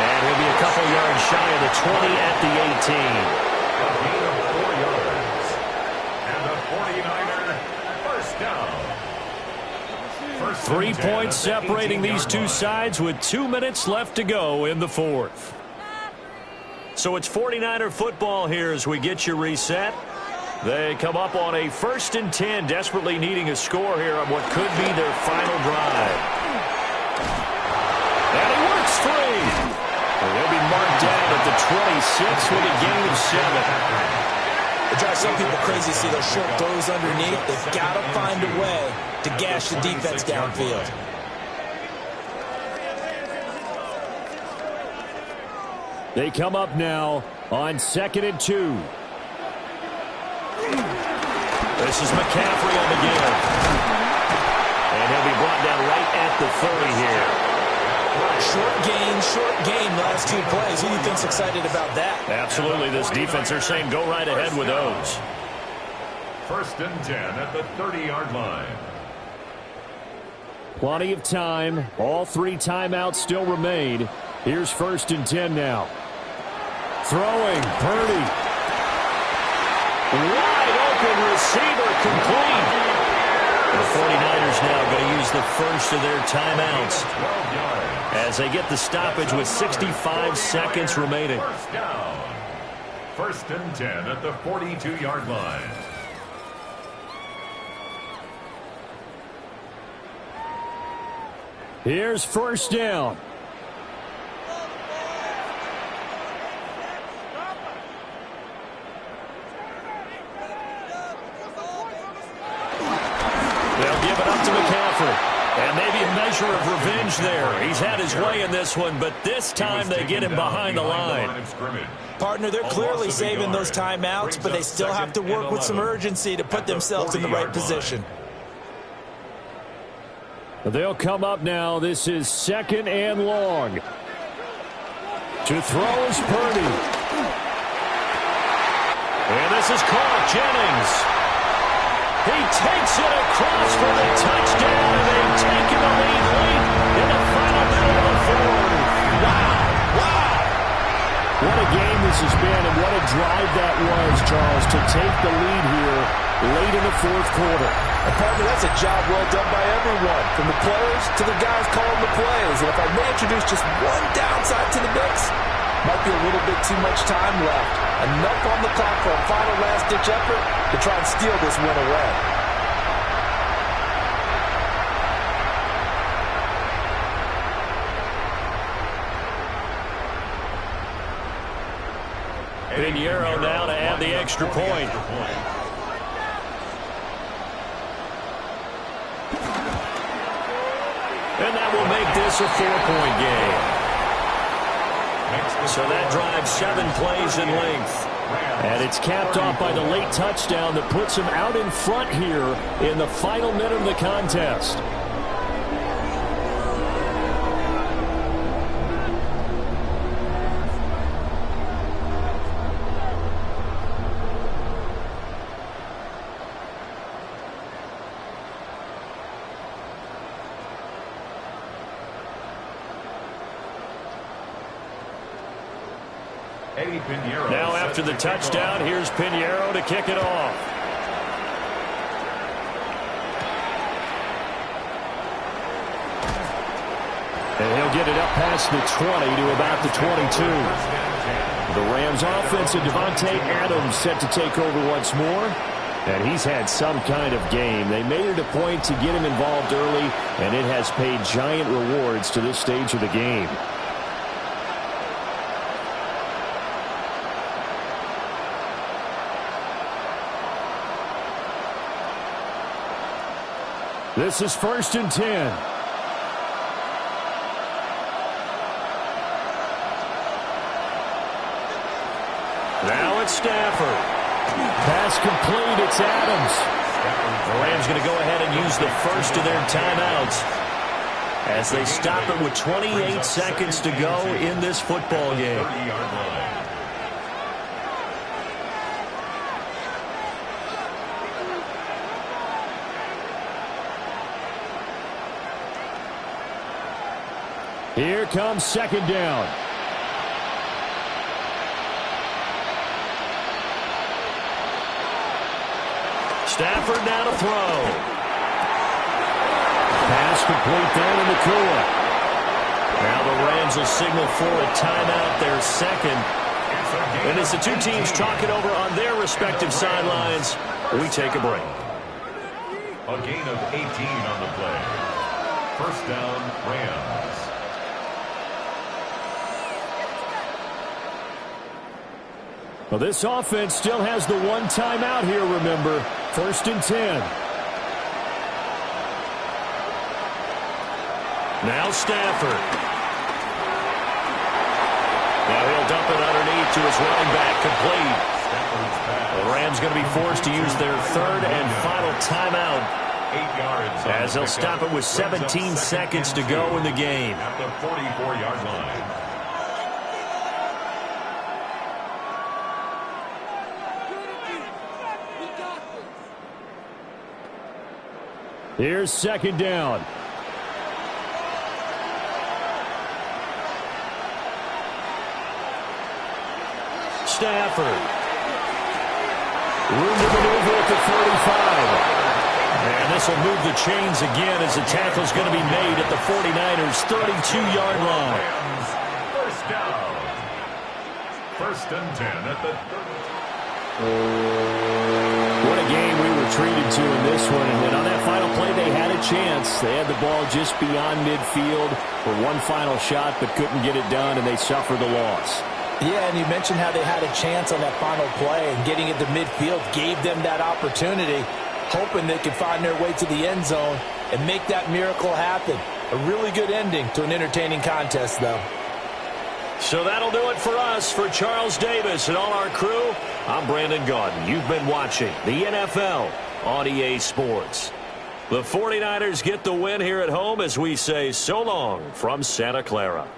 And he'll be a couple yards shy of the 20 at the 18. A gain of 4 yards. And the 49er first down. 3 points separating these two sides with 2 minutes left to go in the 4th. So it's 49er football here as we get you reset. They come up on a 1st and 10, desperately needing a score here on what could be their final drive. And he works free. And they'll be marked down at the 26 with a gain of 7. It drives some people crazy to see those short throws underneath. They've got to find a way to gash the defense downfield. They come up now on 2nd and 2. This is McCaffrey on the give. And he'll be brought down right at the 30 here. Short gain, last 2 plays. Who do you think's excited about that? Absolutely. This defense, they're saying go right ahead with those. 1st and 10 at the 30-yard line. Plenty of time. All 3 timeouts still remain. Here's 1st and 10 now. Throwing, Purdy. Wide open receiver, complete. The 49ers now going to use the first of their timeouts as they get the stoppage with 65 seconds remaining. 1st down. 1st and 10 at the 42-yard line. Here's 1st down. They'll give it up to McCaffrey. And maybe a measure of revenge there. He's had his way in this one, but this time they get him behind the line. Partner, they're clearly saving those timeouts, but they still have to work with some urgency to put themselves in the right position. They'll come up now. This is 2nd and long. To throw is Purdy. And this is caught. Jennings. He takes it across for the touchdown, and they've taken the lead late in the final minute of the 4th. Wow. What a game this has been, and what a drive that was, Charles, to take the lead here late in the 4th quarter. And partner, that's a job well done by everyone, from the players to the guys calling the plays. And if I may introduce just one downside to the mix, might be a little bit too much time left. Enough on the clock for a final last-ditch effort to try and steal this win away. Pinheiro now to add the extra point. And that will make this a 4-point game. So that drives 7 plays in length. And it's capped off by the late touchdown that puts him out in front here in the final minute of the contest. Now after the touchdown, here's Pinheiro to kick it off. And he'll get it up past the 20 to about the 22. The Rams offense and Devontae Adams set to take over once more. And he's had some kind of game. They made it a point to get him involved early, and it has paid giant rewards to this stage of the game. This is 1st and 10. Now it's Stafford. Pass complete. It's Adams. The Rams going to go ahead and use the first of their timeouts as they stop it with 28 seconds to go in this football game. Here comes 2nd down. Stafford now to throw. Pass complete there in the cooler. Now the Rams will signal for a timeout, their second. And as the two teams talk it over on their respective sidelines, we take a break. A gain of 18 on the play. 1st down, Rams. Well, this offense still has the one timeout here, remember. 1st and 10. Now Stafford. Now he'll dump it underneath to his running back, complete. The Rams going to be forced to use their 3rd and final timeout, 8 yards as they'll stop it with 17 seconds to go in the game. At the 44-yard line. Here's 2nd down. Stafford. Room to maneuver at the 45. And this will move the chains again as the tackle's going to be made at the 49ers' 32-yard line. 1st down. 1st and 10 at the... What a game we were treated to in this one. And then on that final play, they had a chance. They had the ball just beyond midfield for one final shot, but couldn't get it done, and they suffered the loss. Yeah, and you mentioned how they had a chance on that final play, and getting it to midfield gave them that opportunity, hoping they could find their way to the end zone and make that miracle happen. A really good ending to an entertaining contest, though. So that'll do it for us. For Charles Davis and all our crew, I'm Brandon Gaudin. You've been watching the NFL on EA Sports. The 49ers get the win here at home as we say so long from Santa Clara.